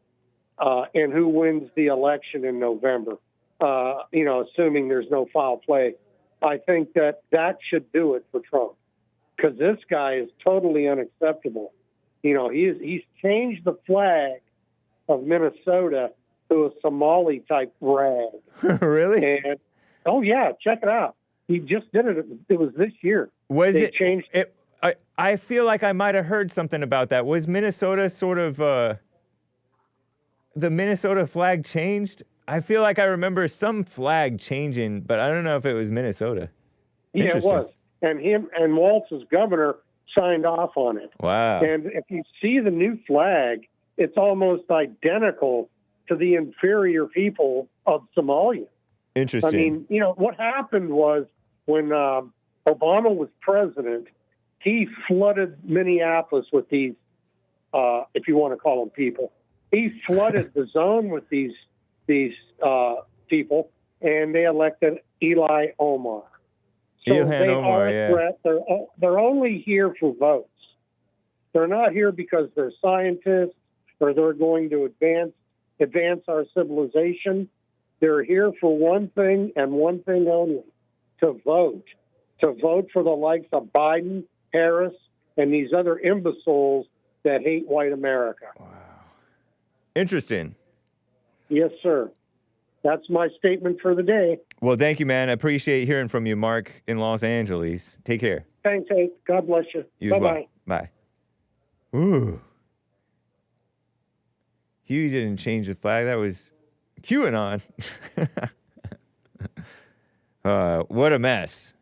in who wins the election in November, assuming there's no foul play. I think that should do it for Trump, because this guy is totally unacceptable. You know, he's changed the flag of Minnesota to a Somali-type rag. Really? And, oh, yeah, check it out. He just did it. It was this year. Changed it? I feel like I might have heard something about that. Was Minnesota sort of the Minnesota flag changed? I feel like I remember some flag changing, but I don't know if it was Minnesota. Yeah, it was. And him and Walz's governor signed off on it. Wow. And if you see the new flag, it's almost identical to the inferior people of Somalia. Interesting. I mean, you know, what happened was when Obama was president, he flooded Minneapolis with these, if you want to call them people. He flooded the zone with these people, and they elected Eli Omar. So they are a threat. They're only here for votes. They're not here because they're scientists or they're going to advance our civilization. They're here for one thing and one thing only: to vote. To vote for the likes of Biden, Harris, and these other imbeciles that hate white America. Wow. Interesting. Yes, sir. That's my statement for the day. Well, thank you, man. I appreciate hearing from you, Mark, in Los Angeles. Take care. Thanks, Hake. God bless you. Bye-bye. Bye. Ooh. Huey didn't change the flag. That was QAnon. What a mess.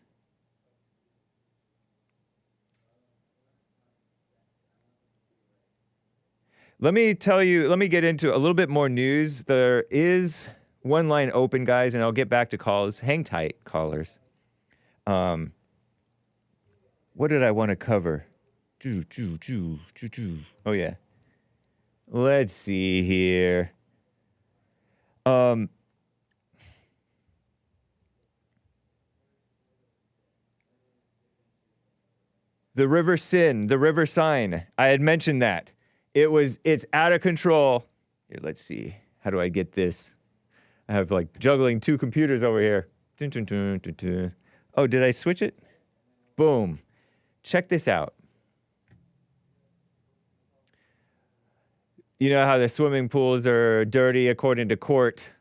Let me get into a little bit more news. There is one line open, guys, and I'll get back to calls. Hang tight, callers. What did I want to cover? Oh, yeah. Let's see here. The River Seine. I had mentioned that. It's out of control. Here, let's see. How do I get this? I have like juggling two computers over here. Oh, did I switch it? Boom. Check this out. You know how the swimming pools are dirty according to court?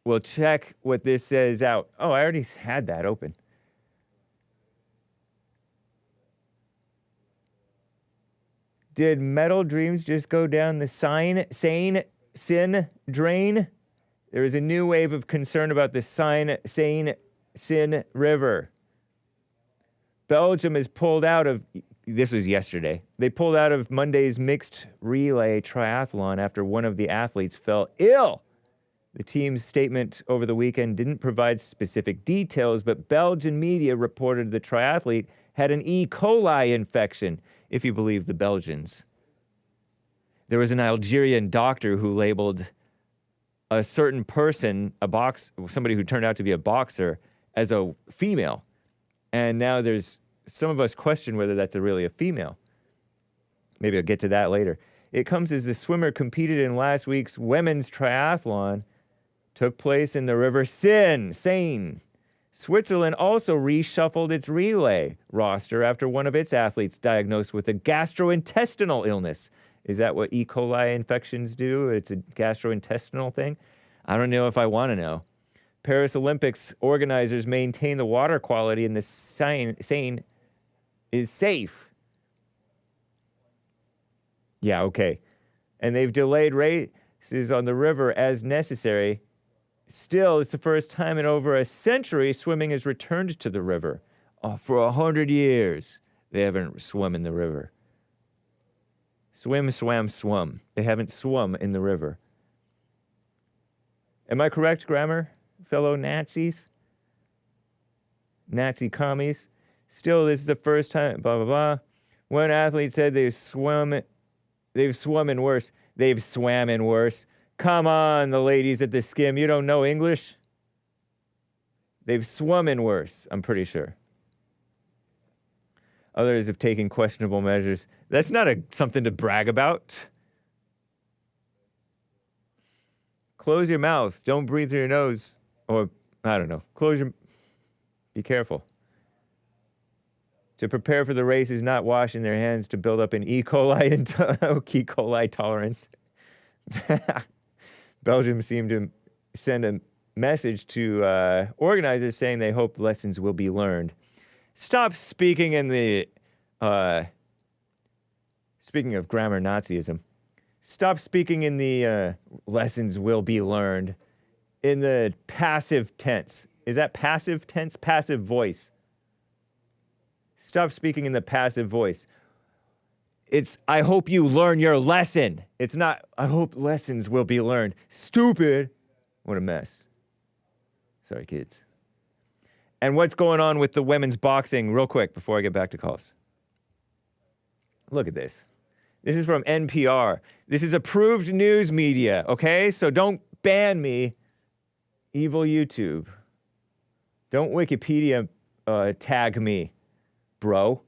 Well, check what this says out. Oh, I already had that open. Did Metal Dreams just go down the Seine drain? There is a new wave of concern about the Seine River. Belgium is pulled out of, this was yesterday, they pulled out of Monday's mixed relay triathlon after one of the athletes fell ill. The team's statement over the weekend didn't provide specific details, but Belgian media reported the triathlete had an E. coli infection, if you believe the Belgians. There was an Algerian doctor who labeled a certain person, somebody who turned out to be a boxer, as a female. And now there's some of us question whether that's really a female. Maybe I'll get to that later. It comes as the swimmer competed in last week's women's triathlon took place in the River Seine. Switzerland also reshuffled its relay roster after one of its athletes diagnosed with a gastrointestinal illness. Is that what E. coli infections do? It's a gastrointestinal thing? I don't know if I want to know. Paris Olympics organizers maintain the water quality in the Seine is safe. Yeah, okay. And they've delayed races on the river as necessary. Still, it's the first time in over a century swimming has returned to the river. For 100 years, they haven't swum in the river. Swim. They haven't swum in the river. Am I correct, grammar, fellow Nazis? Nazi commies? Still, this is the first time, blah, blah, blah. One athlete said they've swum in worse. They've swam in worse. Come on, the ladies at the skim. You don't know English? They've swum in worse, I'm pretty sure. Others have taken questionable measures. That's not something to brag about. Close your mouth. Don't breathe through your nose. Or, I don't know. Be careful. To prepare for the races, not washing their hands to build up an E. coli tolerance. Belgium seemed to send a message to organizers saying they hope lessons will be learned. Stop speaking in the, speaking of grammar Nazism, stop speaking in the lessons will be learned in the passive tense. Is that passive tense? Passive voice. Stop speaking in the passive voice. It's, I hope you learn your lesson. It's not, I hope lessons will be learned. Stupid. What a mess. Sorry, kids. And what's going on with the women's boxing, real quick, before I get back to calls? Look at this. This is from NPR. This is approved news media, okay? So don't ban me, evil YouTube. Don't Wikipedia tag me, bro.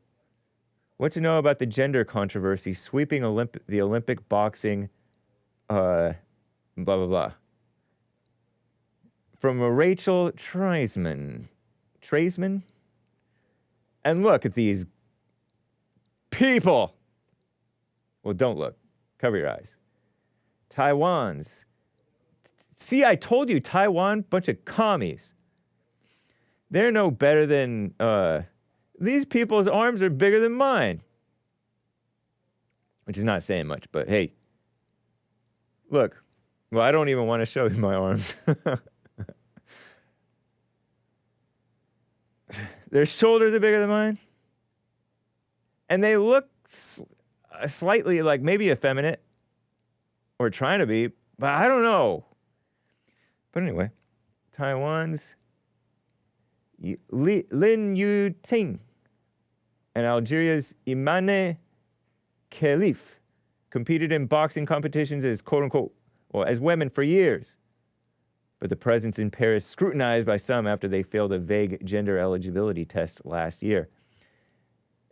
What to know about the gender controversy sweeping the Olympic boxing, blah, blah, blah. From Rachel Treisman. And look at these people. Well, don't look. Cover your eyes. Taiwan's. See, I told you, Taiwan, bunch of commies. They're no better than, these people's arms are bigger than mine. Which is not saying much, but hey. Look. Well, I don't even want to show you my arms. Their shoulders are bigger than mine. And they look slightly like maybe effeminate. Or trying to be. But I don't know. But anyway. Taiwan's Lin Yu Ting and Algeria's Imane Khalif competed in boxing competitions as quote-unquote, or as women for years. But the presence in Paris scrutinized by some after they failed a vague gender eligibility test last year.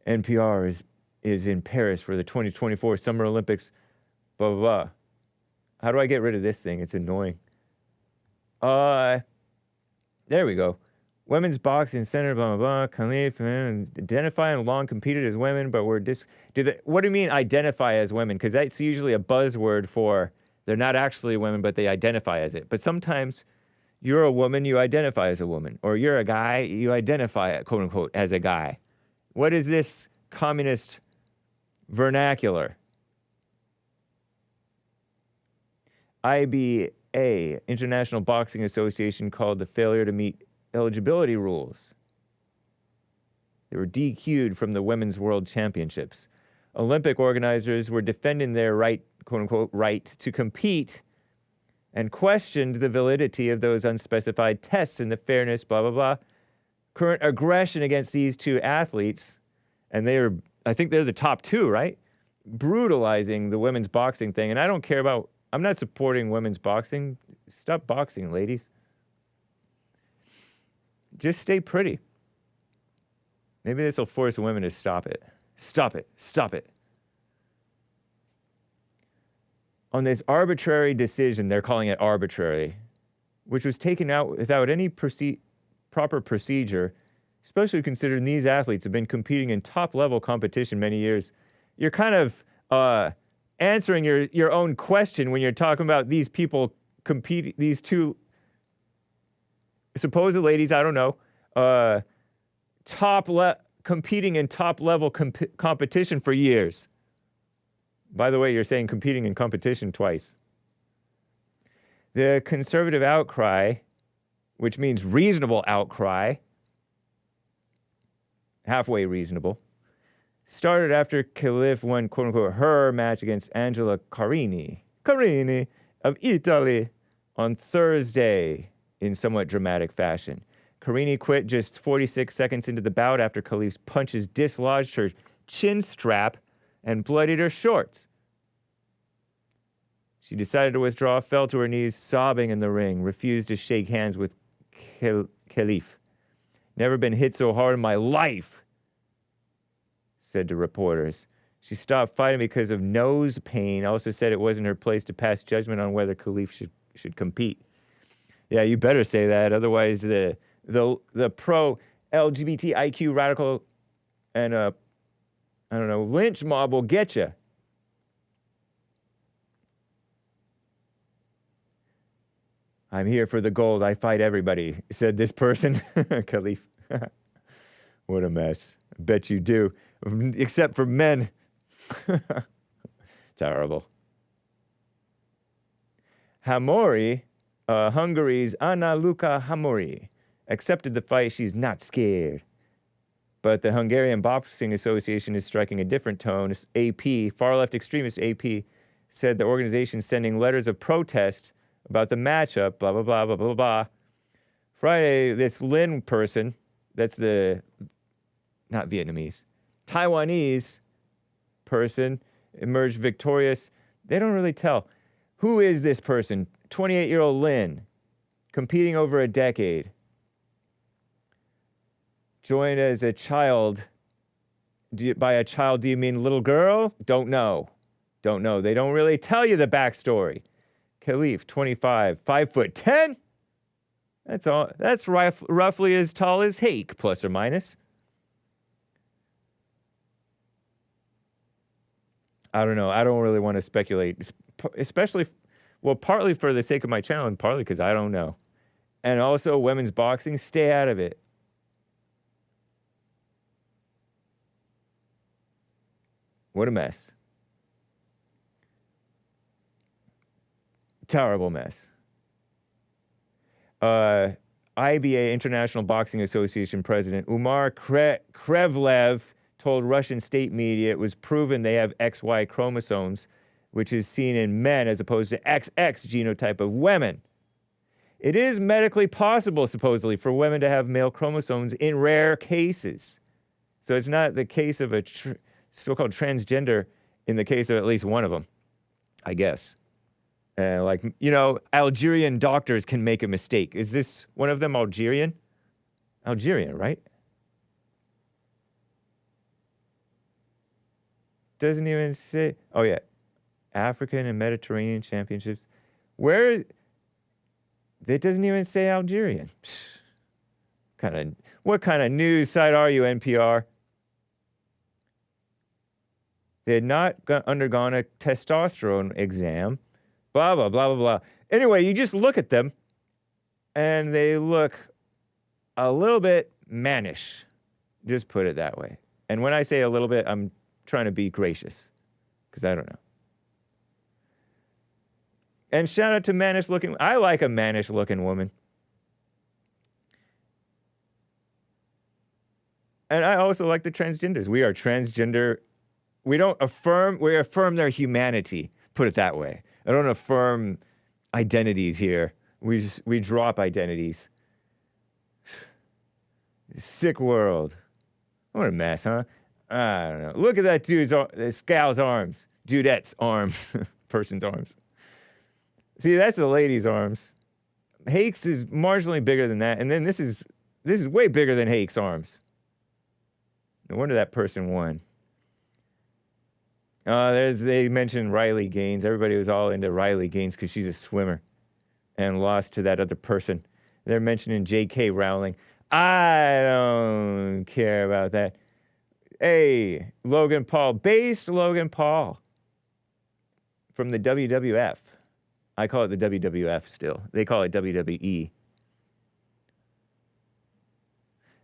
NPR is in Paris for the 2024 Summer Olympics, blah, blah, blah. How do I get rid of this thing? It's annoying. There we go. Women's boxing center, blah, blah, blah. Khalif, identify and long competed as women, but were what do you mean identify as women? Because that's usually a buzzword for they're not actually women, but they identify as it. But sometimes you're a woman, you identify as a woman. Or you're a guy, you identify, quote unquote, as a guy. What is this communist vernacular? IBA, International Boxing Association, called the failure to meet eligibility rules. They were DQ'd from the Women's World Championships. Olympic organizers were defending their right, quote-unquote, right to compete and questioned the validity of those unspecified tests and the fairness, blah, blah, blah. Current aggression against these two athletes, and I think they're the top two, right? Brutalizing the women's boxing thing. And I don't care about I'm not supporting women's boxing. Stop boxing, ladies. Just stay pretty. Maybe this will force women to stop it. Stop it. Stop it. On this arbitrary decision, they're calling it arbitrary, which was taken out without any proper procedure, especially considering these athletes have been competing in top-level competition many years. You're kind of answering your own question when you're talking about these people competing, these two supposed ladies, I don't know, competing in top-level competition for years. By the way, you're saying competing in competition twice. The conservative outcry, which means reasonable outcry, halfway reasonable, started after Khalif won, quote-unquote, her match against Angela Carini of Italy on Thursday in somewhat dramatic fashion. Carini quit just 46 seconds into the bout after Khalif's punches dislodged her chin strap and bloodied her shorts. She decided to withdraw, fell to her knees, sobbing in the ring, refused to shake hands with Khalif. Never been hit so hard in my life, said to reporters. She stopped fighting because of nose pain, also said it wasn't her place to pass judgment on whether Khalif should compete. Yeah, you better say that, otherwise the pro-LGBTIQ radical and lynch mob will get you. I'm here for the gold. I fight everybody, said this person. Khalif. What a mess. I bet you do. Except for men. Terrible. Hamori, Hungary's Anna Luca Hamori, accepted the fight. She's not scared. But the Hungarian Boxing Association is striking a different tone. AP, far-left extremist AP, said the organization is sending letters of protest about the matchup, blah, blah, blah, blah, blah, blah. Friday, this Lin person, that's the, not Vietnamese, Taiwanese person emerged victorious. They don't really tell. Who is this person? 28-year-old Lin, competing over a decade. Joined as a child. By a child, do you mean little girl? Don't know. Don't know. They don't really tell you the backstory. Khalif, 25, 5'10". That's all. That's roughly as tall as Hake, plus or minus. I don't know. I don't really want to speculate, especially, well, partly for the sake of my channel and partly because I don't know. And also, women's boxing, stay out of it. What a mess. Terrible mess. IBA, International Boxing Association President Umar Krevlev told Russian state media it was proven they have XY chromosomes, which is seen in men as opposed to XX genotype of women. It is medically possible, supposedly, for women to have male chromosomes in rare cases. So it's not the case of a so-called transgender in the case of at least one of them, I guess. Like, you know, Algerian doctors can make a mistake. Is this one of them Algerian? Algerian, right? Doesn't even say. Oh, yeah. African and Mediterranean championships. Where? It doesn't even say Algerian. What kind of news site are you, NPR? They had not undergone a testosterone exam. Blah, blah, blah, blah, blah. Anyway, you just look at them, and they look a little bit mannish. Just put it that way. And when I say a little bit, I'm trying to be gracious, because I don't know. And shout out to mannish looking. I like a mannish looking woman. And I also like the transgenders. We are transgender. We affirm their humanity. Put it that way. I don't affirm identities here. We drop identities. Sick world. What a mess, huh? I don't know. Look at that dude's, this gal's arms. Dudette's arms. Person's arms. See, that's the lady's arms. Hake's is marginally bigger than that, and then this is way bigger than Hake's arms. No wonder that person won. They mentioned Riley Gaines. Everybody was all into Riley Gaines because she's a swimmer and lost to that other person. They're mentioning J.K. Rowling. I don't care about that. Hey, Logan Paul. Based Logan Paul from the WWF. I call it the WWF still. They call it WWE.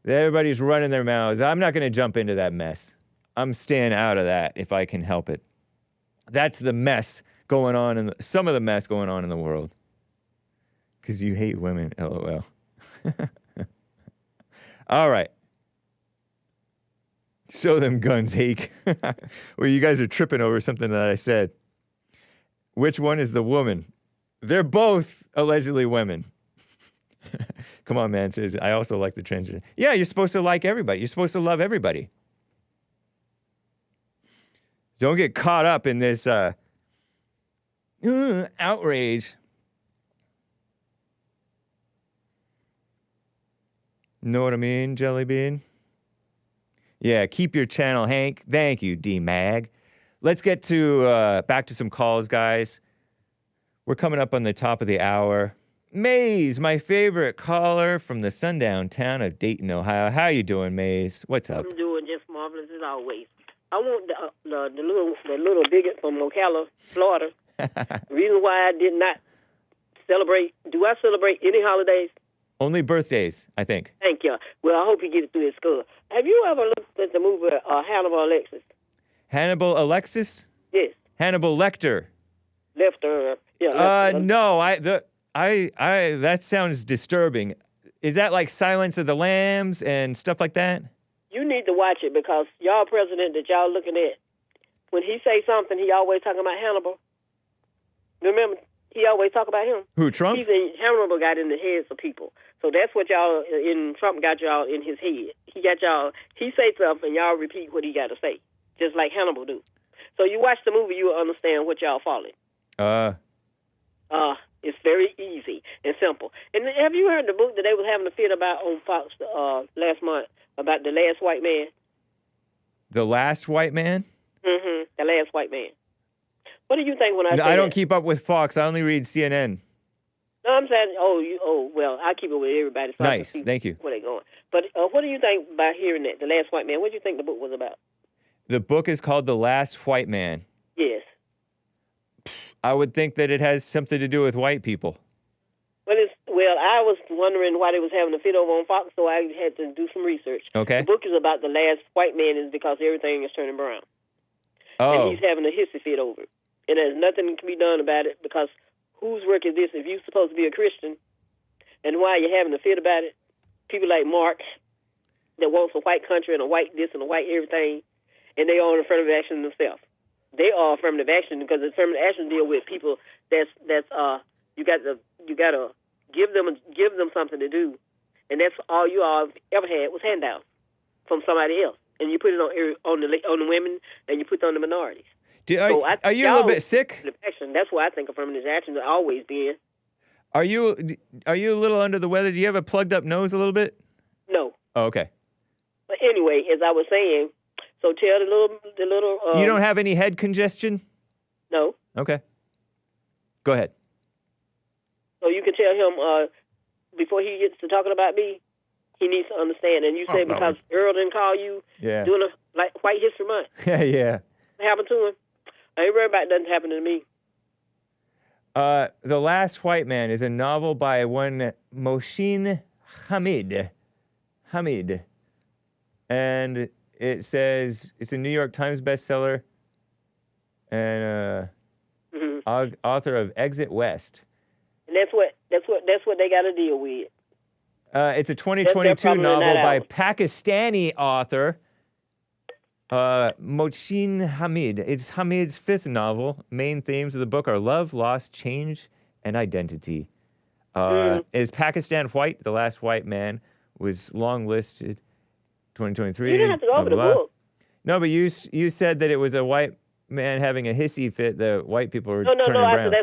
Everybody's running their mouths. I'm not going to jump into that mess. I'm staying out of that if I can help it. That's the mess going on, and some of the mess going on in the world. Because you hate women, LOL. All right. Show them guns, Hake. Well, you guys are tripping over something that I said. Which one is the woman? They're both allegedly women. Come on, man. Says, I also like the transgender. Yeah, you're supposed to like everybody. You're supposed to love everybody. Don't get caught up in this outrage. Know what I mean, Jelly Bean? Yeah, keep your channel, Hank. Thank you, D-Mag. Let's get to back to some calls, guys. We're coming up on the top of the hour. Maze, my favorite caller from the sundown town of Dayton, Ohio. How you doing, Maze? What's up? I'm doing just marvelous as always. I want the little bigot from Ocala, Florida. Reason why I did not celebrate. Do I celebrate any holidays? Only birthdays, I think. Thank you. Well, I hope he gets through his school. Have you ever looked at the movie Hannibal Alexis? Hannibal Alexis? Yes. Hannibal Lecter. Lefter. Yeah. No. That sounds disturbing. Is that like Silence of the Lambs and stuff like that? You need to watch it because y'all president that y'all looking at, when he say something, he always talking about Hannibal. Remember, he always talk about him. Who, Trump? Hannibal got in the heads of people. So that's what Trump got y'all in his head. He say something, y'all repeat what he got to say, just like Hannibal do. So you watch the movie, you will understand what y'all following. It's very easy and simple. And have you heard the book that they was having a fit about on Fox last month about The Last White Man? The Last White Man? Mm-hmm. The Last White Man. What do you think when I say I don't that? keep up with Fox. I only read CNN. No, I'm saying, well, I keep it with everybody. So nice. Thank you. Where they going. But what do you think by hearing that, The Last White Man? What do you think the book was about? The book is called The Last White Man. Yes. I would think that it has something to do with white people. Well, I was wondering why they was having a fit over on Fox, so I had to do some research. Okay. The book is about the last white man is because everything is turning brown. Oh. And he's having a hissy fit over it. And there's nothing that can be done about it because whose work is this if you're supposed to be a Christian? And why are you having a fit about it? People like Mark that wants a white country and a white this and a white everything, and they are affirmative action themselves. They are affirmative action because affirmative action deal with people that's you got to give them something to do, and that's all you all ever had was handouts from somebody else, and you put it on the women and you put it on the minorities. Are you a little bit sick? That's why I think affirmative action has always been. Are you a little under the weather? Do you have a plugged up nose a little bit? No. Oh, okay. But anyway, as I was saying, so tell the little. You don't have any head congestion? No. Okay. Go ahead. So you can tell him before he gets to talking about me, he needs to understand. And you say because Earl didn't call you doing White History Month. Yeah. What happened to him? I ain't worried about nothing happening to me. The Last White Man is a novel by one Mohsin Hamid. And it says it's a New York Times bestseller and author of Exit West. And that's what they got to deal with. It's a 2022 novel by Pakistani author Mohsin Hamid. It's Hamid's fifth novel. Main themes of the book are love, loss, change, and identity. Is Pakistan white? The Last White Man was long listed 2023. You didn't have to go over the book. No, but you said that it was a white man having a hissy fit, the white people are No. turning I brown. said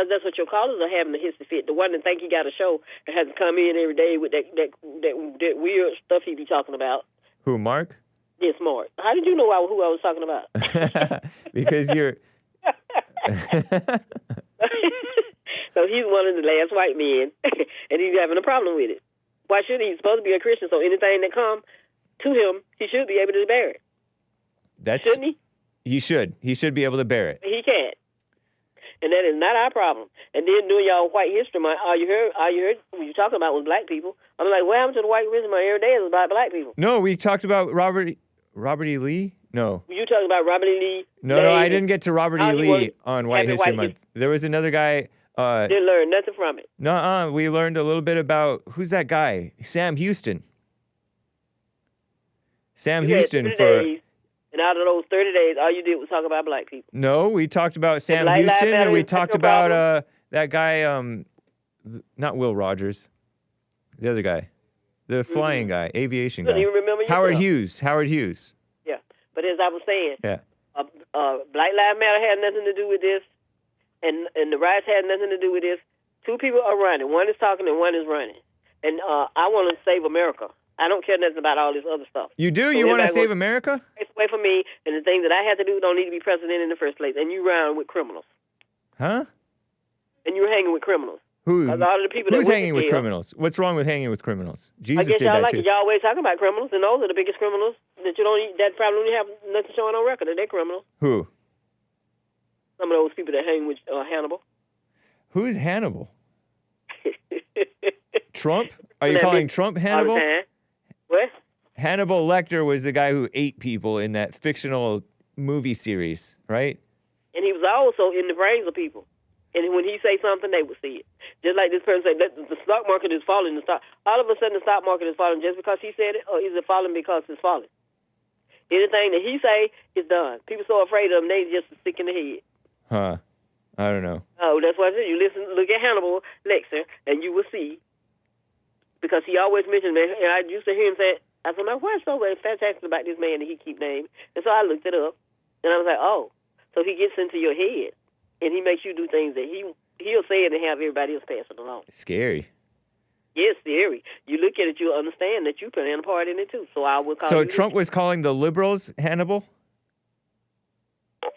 that's what your callers are having, the hissy fit. The one that think he got a show and has to come in every day with that weird stuff he be talking about. Who, Mark? Yeah, smart. How did you know who I was talking about? Because you're... So he's one of the last white men, and he's having a problem with it. Why should he? He's supposed to be a Christian, so anything that comes to him, he should be able to bear it. Shouldn't he? He should. He should be able to bear it. He can't. And that is not our problem. And then during y'all White History Month, all you heard what you talking about was black people. I'm like, what happened to the White History Month every day is about black people? No, we talked about Robert E. Lee? No. You talking about Robert E. Lee? No, I didn't get to Robert E. Lee on White History Month. There was another guy... didn't learn nothing from it. No, we learned a little bit about... Who's that guy? Sam Houston. Sam Houston for... Days, and out of those 30 days, all you did was talk about black people. No, we talked about Sam Houston, and we talked about that guy, not Will Rogers, the other guy, the flying guy, aviation guy. Do you remember Howard Hughes. Yeah, but as I was saying, yeah, Black Lives Matter had nothing to do with this, and the riots had nothing to do with this. Two people are running. One is talking and one is running. And I want to save America. I don't care nothing about all this other stuff. You do? You want to save America? It's away from me, and the things that I had to do don't need to be president in the first place. And you round with criminals. Huh? And you're hanging with criminals. Who's hanging with jail, criminals? What's wrong with hanging with criminals? Jesus I guess did y'all that like too. it. Y'all always talking about criminals, and those are the biggest criminals that that probably don't have nothing showing on record that they're criminals. Who? Some of those people that hang with Hannibal. Who's Hannibal? Trump? Are you calling Trump Hannibal? What? Hannibal Lecter was the guy who ate people in that fictional movie series, right? And he was also in the brains of people. And when he say something, they would see it. Just like this person said, the stock market is falling. All of a sudden, the stock market is falling just because he said it, or is it falling because it's falling? Anything that he say is done. People so afraid of him, they just sick in the head. Huh. I don't know. Oh, that's what I said. You look at Hannibal Lecter, and you will see. Because he always mentioned, man, and I used to hear him say, I said, what's so fantastic about this man that he keep naming? And so I looked it up, and I was like, oh, so he gets into your head, and he makes you do things that he'll say it and have everybody else pass it along. Scary. Yes, scary. You look at it, you'll understand that you playing a part in it too. So I would call. So Trump was calling the liberals Hannibal?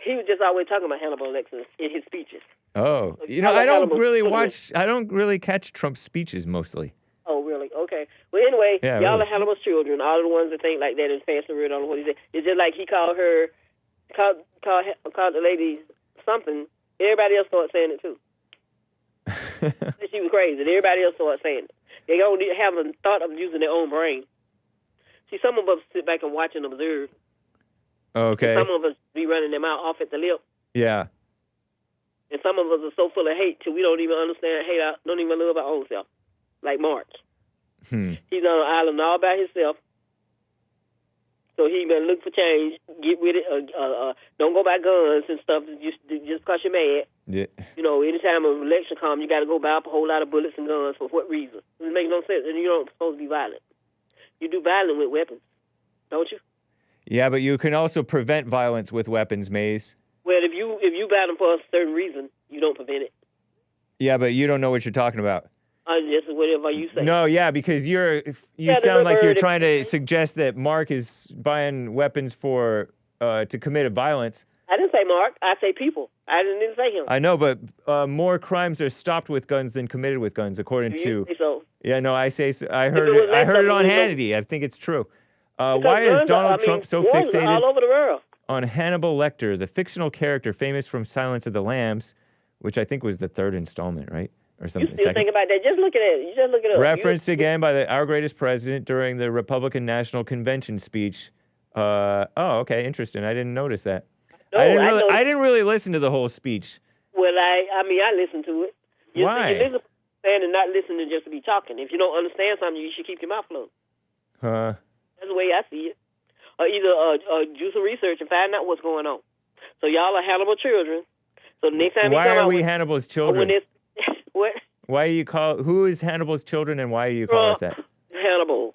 He was just always talking about Hannibal Lecter in his speeches. Oh, So I don't really catch Trump's speeches mostly. Oh, really? Okay. Well, anyway, Yeah, y'all really. are Hannibal's children. All of the ones that think like that and pass the word on what he said. It's just like he called the lady something. Everybody else started saying it too. She was crazy. And everybody else started saying it. They don't have a thought of using their own brain. See, some of us sit back and watch and observe. Okay. And some of us be running them out off at the lip. Yeah. And some of us are so full of hate till we don't even understand hate. Don't even love our own self. Like Mark. He's on an island all by himself. So he better look for change, get with it. Don't go buy guns and stuff just because you're mad. Yeah. You know, anytime an election comes, you got to go buy up a whole lot of bullets and guns. For what reason? It makes no sense. And you're not supposed to be violent. You do violence with weapons, don't you? Yeah, but you can also prevent violence with weapons, Maze. Well, if you buy them for a certain reason, you don't prevent it. Yeah, but you don't know what you're talking about. Just whatever you say. No, yeah, because you sound like you're trying to suggest that Mark is buying weapons for to commit a violence. I didn't say Mark. I say people. I didn't say him. I know, but more crimes are stopped with guns than committed with guns, according to. Say so? Yeah, no, I say so. I heard it. I heard it on Hannity. I think it's true. Why is Donald Trump so fixated all over the world on Hannibal Lecter, the fictional character famous from Silence of the Lambs, which I think was the third installment, right? Or something. You still think about that? Just look at it. You just look it up. Referenced again by our greatest president during the Republican National Convention speech. Oh, okay, interesting. I didn't notice that. No, I didn't really listen to the whole speech. Well, I listened to it. Why? You listen to understand and not listening just to be talking. If you don't understand something, you should keep your mouth closed. Huh? That's the way I see it. Or either do some research and find out what's going on. So y'all are Hannibal children. So the next time why are we Hannibal's children? What? Why you who is Hannibal's children and why you call us that? Hannibal.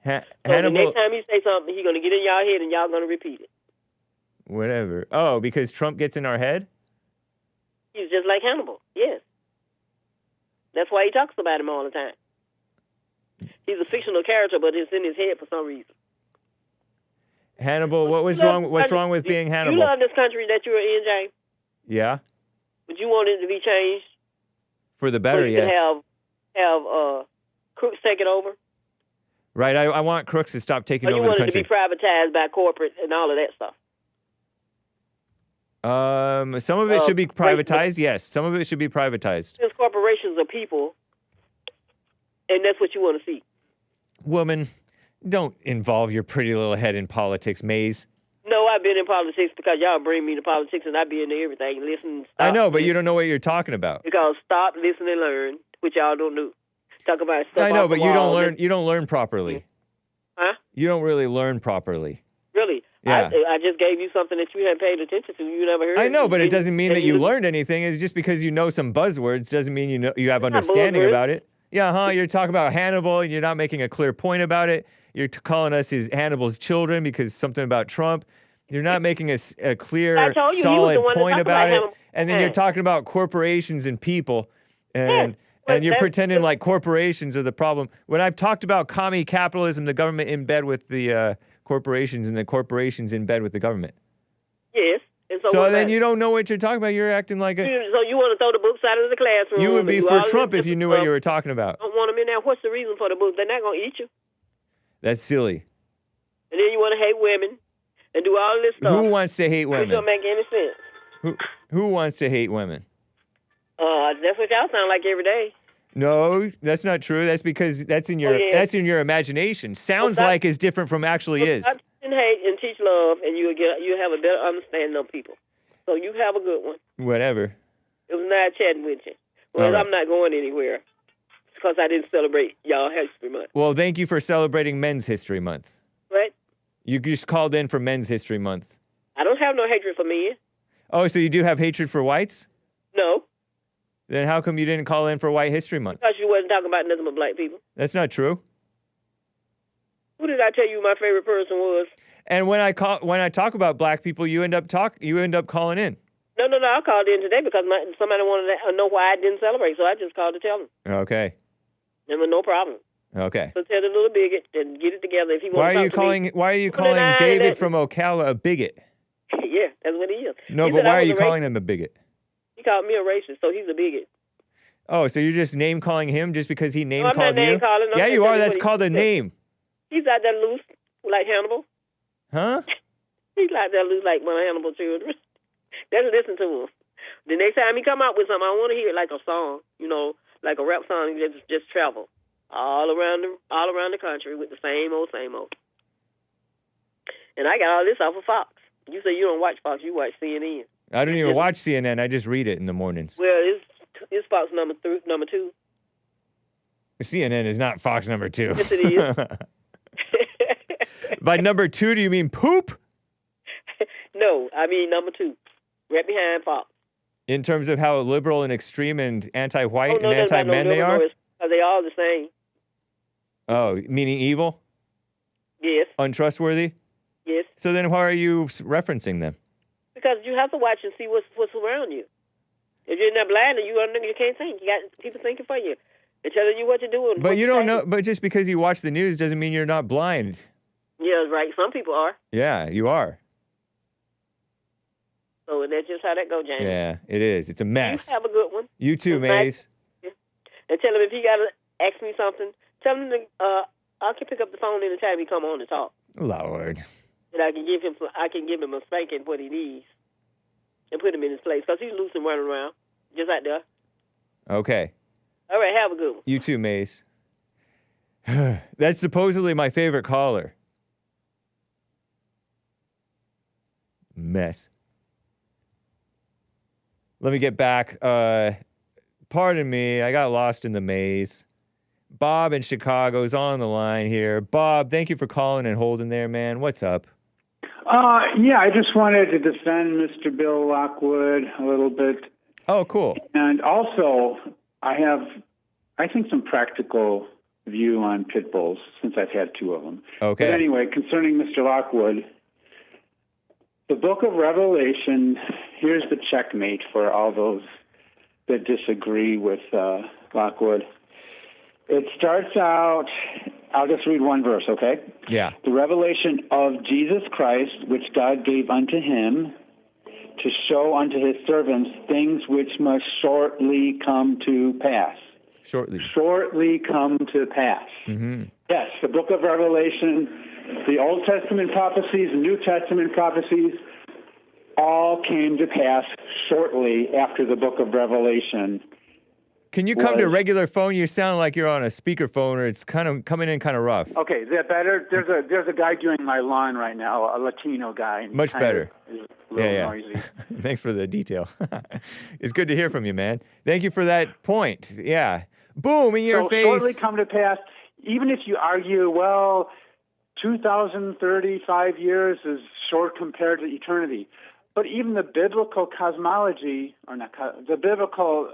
So Hannibal. the next time he say something, he's going to get in y'all head and y'all going to repeat it. Whatever. Oh, because Trump gets in our head? He's just like Hannibal. Yes. That's why he talks about him all the time. He's a fictional character, but it's in his head for some reason. Hannibal, what's wrong with being Hannibal? You love this country that you're in, James? Yeah. But you want it to be changed? For the better, so you yes. Can have crooks take it over? Right, I want crooks to stop taking over the country. You want it to be privatized by corporate and all of that stuff? Some of it should be privatized, yes. Some of it should be privatized. Since corporations are people, and that's what you want to see. Woman, don't involve your pretty little head in politics, Maze. No, I've been in politics because y'all bring me to politics, and I be into everything. Listen, stop. I know, but you don't know what you're talking about. Because stop, listen, and learn, which y'all don't do. Talk about stuff. I know, but you don't learn. You don't learn properly. Huh? You don't really learn properly. Really? Yeah. I just gave you something that you hadn't paid attention to. You never heard. I know, but it doesn't mean that you learned learned anything. It's just because you know some buzzwords doesn't mean you have understanding about it. Yeah, You're talking about Hannibal, and you're not making a clear point about it. You're calling us Hannibal's children because something about Trump. You're not making a clear, solid point about it. And then you're talking about corporations and people, and you're pretending like corporations are the problem. When I've talked about commie capitalism, the government in bed with the corporations, and the corporations in bed with the government. Yes. And so then you don't know what you're talking about. You're acting like a... So you want to throw the books out of the classroom. You would be for Trump if you knew what you were talking about. I don't want them in there. What's the reason for the books? They're not going to eat you. That's silly. And then you want to hate women and do all this stuff. Who wants to hate women? It doesn't make any sense. Who wants to hate women? That's what y'all sound like every day. No, that's not true. That's because that's in your imagination. Sounds like is different from actually is. Stop teaching hate and teach love, and you have a better understanding of people. So you have a good one. Whatever. It was nice chatting with you. Well, right. I'm not going anywhere because I didn't celebrate y'all History Month. Well, thank you for celebrating Men's History Month. What? You just called in for Men's History Month. I don't have no hatred for men. Oh, so you do have hatred for whites? No. Then how come you didn't call in for White History Month? Because you wasn't talking about nothing but black people. That's not true. Who did I tell you my favorite person was? And when I talk about black people, you end up calling in. No, I called in today because somebody wanted to know why I didn't celebrate, so I just called to tell them. Okay. There was no problem. Okay. So tell the little bigot and get it together if he wants to talk to me. Why are you calling David from Ocala a bigot? Yeah, that's what he is. No, but why are you calling him a bigot? He called me a racist, so he's a bigot. Oh, so you're just name calling him just because he name called you? I'm not name calling. Yeah, you are. That's called a name. He's out there loose like Hannibal. Huh? He's out there loose like one of Hannibal's children. Let's listen to him. The next time he come out with something, I want to hear it like a song, like a rap song that just travel all around the country with the same old. And I got all this off of Fox. You say you don't watch Fox, you watch CNN. I don't even watch CNN. I just read it in the mornings. Well, it's Fox number 2. CNN is not Fox number 2. Yes, it is. By number 2, do you mean poop? No, I mean number 2. Right behind Fox. In terms of how liberal and extreme and anti-white and anti-men they are? They all the same. Oh, meaning evil? Yes. Untrustworthy? Yes. So then why are you referencing them? Because you have to watch and see what's around you. If you're not blind, you can't think. You got people thinking for you. They're telling you what to do. But you don't know. But just because you watch the news doesn't mean you're not blind. Yeah, right. Some people are. Yeah, you are. So that's just how that goes, James. Yeah, it is. It's a mess. You have a good one. You too, Maze. Nice. And tell him if he got to ask me something, tell him I can pick up the phone anytime he come on to talk. Lord. And I can give him a spanking what he needs and put him in his place because he's loose and running around just out there. Okay. All right, have a good one. You too, Maze. That's supposedly my favorite caller. Mess. Let me get back. Pardon me, I got lost in the maze. Bob in Chicago is on the line here. Bob, thank you for calling and holding there, man. What's up? Yeah, I just wanted to defend Mr. Bill Lockwood a little bit. Oh, cool. And also, I have, I think, some practical view on pit bulls, since I've had 2 of them. Okay. But anyway, concerning Mr. Lockwood, The book of Revelation, here's the checkmate for all those that disagree with Lockwood. It starts out, I'll just read one verse, okay? Yeah. The revelation of Jesus Christ, which God gave unto him to show unto his servants things which must shortly come to pass. Shortly come to pass. Mm-hmm. Yes, the book of Revelation, the Old Testament prophecies, the New Testament prophecies, all came to pass shortly after the book of Revelation. Can you come to regular phone? You sound like you're on a speakerphone, or it's kind of coming in kind of rough. Okay, is that better? There's a guy doing my lawn right now, a Latino guy. And Much better. Is a little noisy. Thanks for the detail. It's good to hear from you, man. Thank you for that point. Yeah. Boom, in your face. Shortly come to pass, even if you argue, well, 2,035 years is short compared to eternity. But even the biblical cosmology, or not, the biblical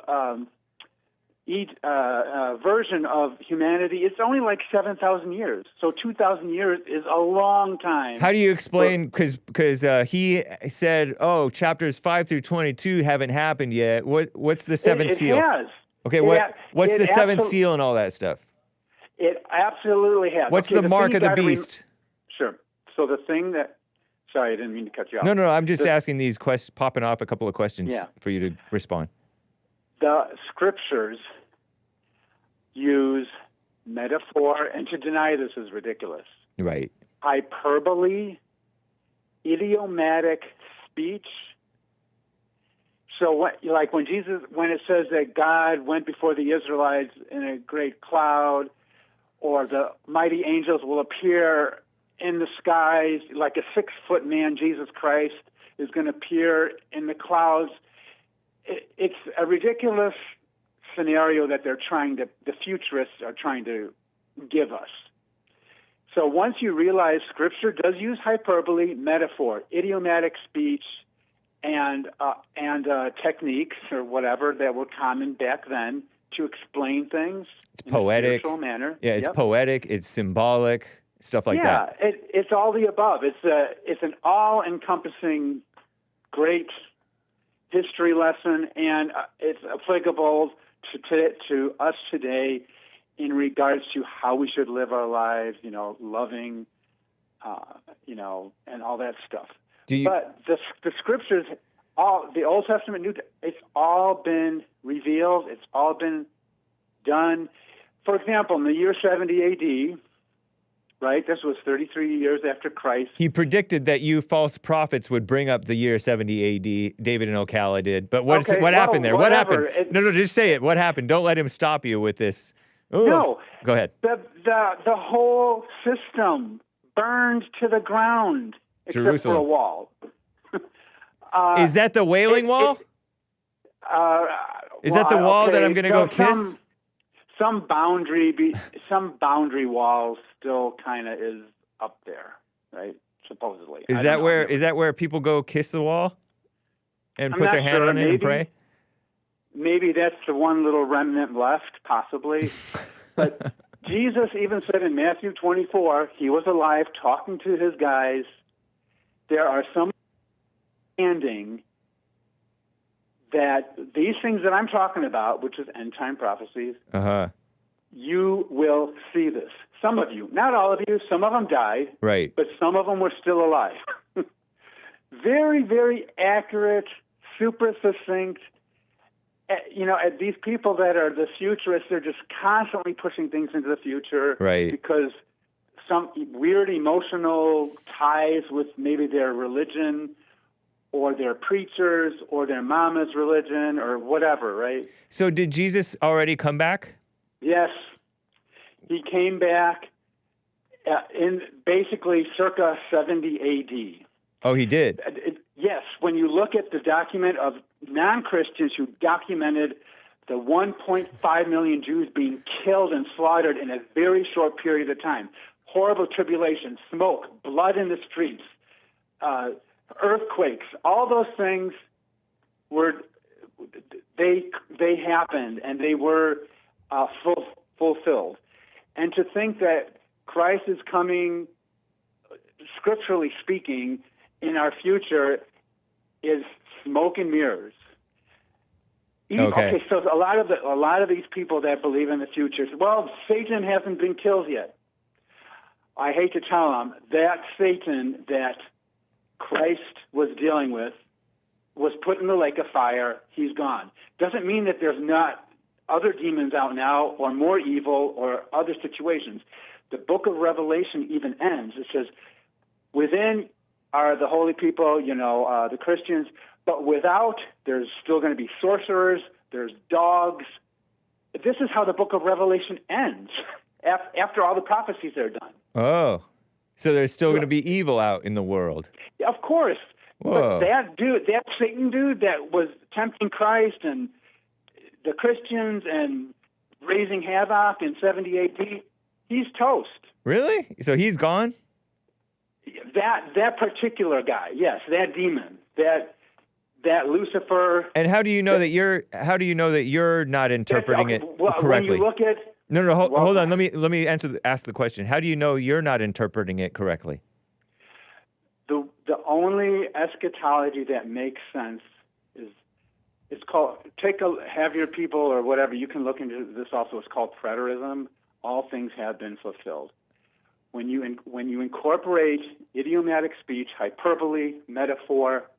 version of humanity, it's only like 7,000 years. So 2,000 years is a long time. How do you explain, because he said, oh, chapters 5 through 22 haven't happened yet. What's the seventh seal? It has. Okay, what's the seventh seal and all that stuff? It absolutely has. What's the mark of the beast? Sure. So the thing that, sorry, I didn't mean to cut you off. No, I'm just asking these questions, popping off a couple of questions for you to respond. The scriptures use metaphor, and to deny this is ridiculous. Right. Hyperbole, idiomatic speech. So like when it says that God went before the Israelites in a great cloud, or the mighty angels will appear in the skies, like a 6-foot man, Jesus Christ, is going to appear in the clouds. It's a ridiculous scenario that the futurists are trying to give us. So once you realize Scripture does use hyperbole, metaphor, idiomatic speech, and techniques or whatever that were common back then to explain things. It's poetic. In a spiritual manner. Yeah, it's poetic. It's symbolic. Stuff like that. Yeah, it's all the above. It's an all-encompassing, great history lesson, and it's applicable to us today in regards to how we should live our lives. Loving, and all that stuff. But the scriptures, the Old Testament, it's all been revealed. It's all been done. For example, in the year 70 A.D., right, this was 33 years after Christ. He predicted that you false prophets would bring up the year 70 A.D., David and Ocala did. But what happened there? Whatever. What happened? No, just say it. What happened? Don't let him stop you with this. Ooh. No. Go ahead. The whole system burned to the ground. Jerusalem. Except for a wall. Is that the Wailing Wall? Is that the wall that I'm going to go kiss? Some boundary wall still kind of is up there, right? Supposedly. Is that where people go kiss the wall and put their hand on it and pray? Maybe that's the one little remnant left, possibly. But Jesus even said in Matthew 24, he was alive talking to his guys. There are some understanding that these things that I'm talking about, which is end-time prophecies, you will see this. Some of you, not all of you, some of them died, right? But some of them were still alive. Very, very accurate, super succinct. These people that are the futurists, they're just constantly pushing things into the future, right? Because some weird emotional ties with maybe their religion or their preachers or their mama's religion or whatever, right? So did Jesus already come back? Yes. He came back in basically circa 70 A.D. Oh, he did? Yes. When you look at the document of non-Christians who documented the 1.5 million Jews being killed and slaughtered in a very short period of time, horrible tribulation, smoke, blood in the streets, earthquakes, all those things they happened and they were fulfilled. And to think that Christ is coming, scripturally speaking, in our future is smoke and mirrors. Okay. So a lot of these people that believe in the future, well, Satan hasn't been killed yet. I hate to tell them that Satan that Christ was dealing with was put in the lake of fire. He's gone. Doesn't mean that there's not other demons out now or more evil or other situations. The book of Revelation even ends. It says, within are the holy people, the Christians, but without, there's still going to be sorcerers, there's dogs. This is how the book of Revelation ends after all the prophecies are done. Oh, so there's still going to be evil out in the world. Of course. Whoa. But that Satan dude that was tempting Christ and the Christians and raising havoc in 70 AD, he's toast. Really? So he's gone? That particular guy, yes, that demon, that Lucifer. And how do you know that you're not interpreting it correctly? When you look at hold on. Let me ask the question. How do you know you're not interpreting it correctly? The only eschatology that makes sense is it's called have your people or whatever. You can look into this also. It's called preterism. All things have been fulfilled. When you incorporate idiomatic speech, hyperbole, metaphor,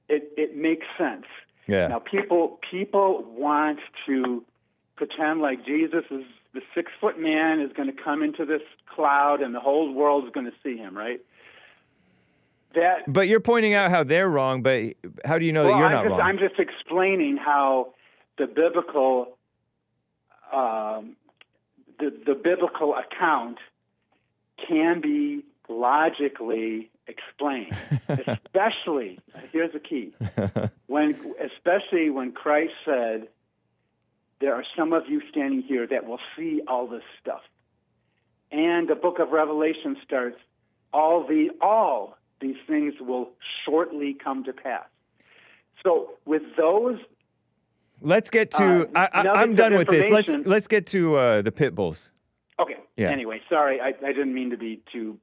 it makes sense. Yeah. Now people want to pretend like Jesus is the 6-foot man is going to come into this cloud and the whole world is going to see him, right? But you're pointing out how they're wrong, but how do you know that you're not wrong? I'm just explaining how the biblical the biblical account can be logically explained, especially, here's the key, especially when Christ said, there are some of you standing here that will see all this stuff. And the book of Revelation starts, all these things will shortly come to pass. So with those... Let's get to... I'm done with this. Let's get to the pit bulls. Okay. Yeah. Anyway, sorry, I didn't mean to be too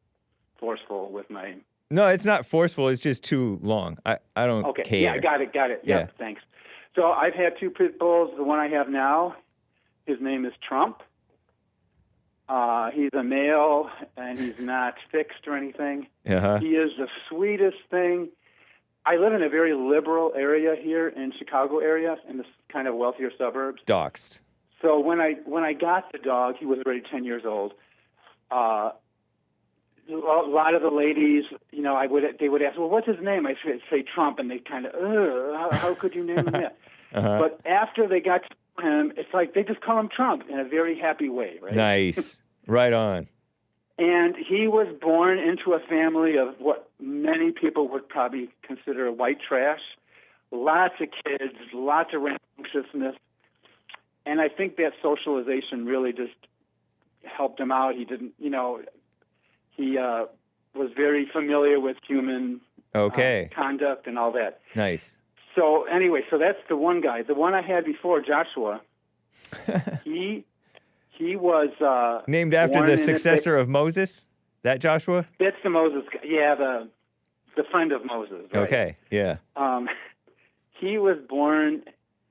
forceful with my... No, it's not forceful. It's just too long. I don't care. Yeah, got it. Yeah, thanks. So I've had 2 pit bulls. The one I have now, his name is Trump. He's a male, and he's not fixed or anything. Uh-huh. He is the sweetest thing. I live in a very liberal area here in Chicago area, in this kind of wealthier suburbs. Doxed. So when I got the dog, he was already 10 years old. A lot of the ladies, they would ask, well, what's his name? I say Trump, and they kind of, how could you name him that? Uh-huh. But after they got to know him, it's like they just call him Trump in a very happy way, right? Nice. Right on. And he was born into a family of what many people would probably consider white trash. Lots of kids, lots of rambunctiousness. And I think that socialization really just helped him out. He didn't, he was very familiar with human conduct and all that. Nice. So anyway, that's the one guy. The one I had before, Joshua, he was... named after the successor of Moses? That Joshua? That's the Moses guy. Yeah, the friend of Moses. Right? Okay, yeah. He was born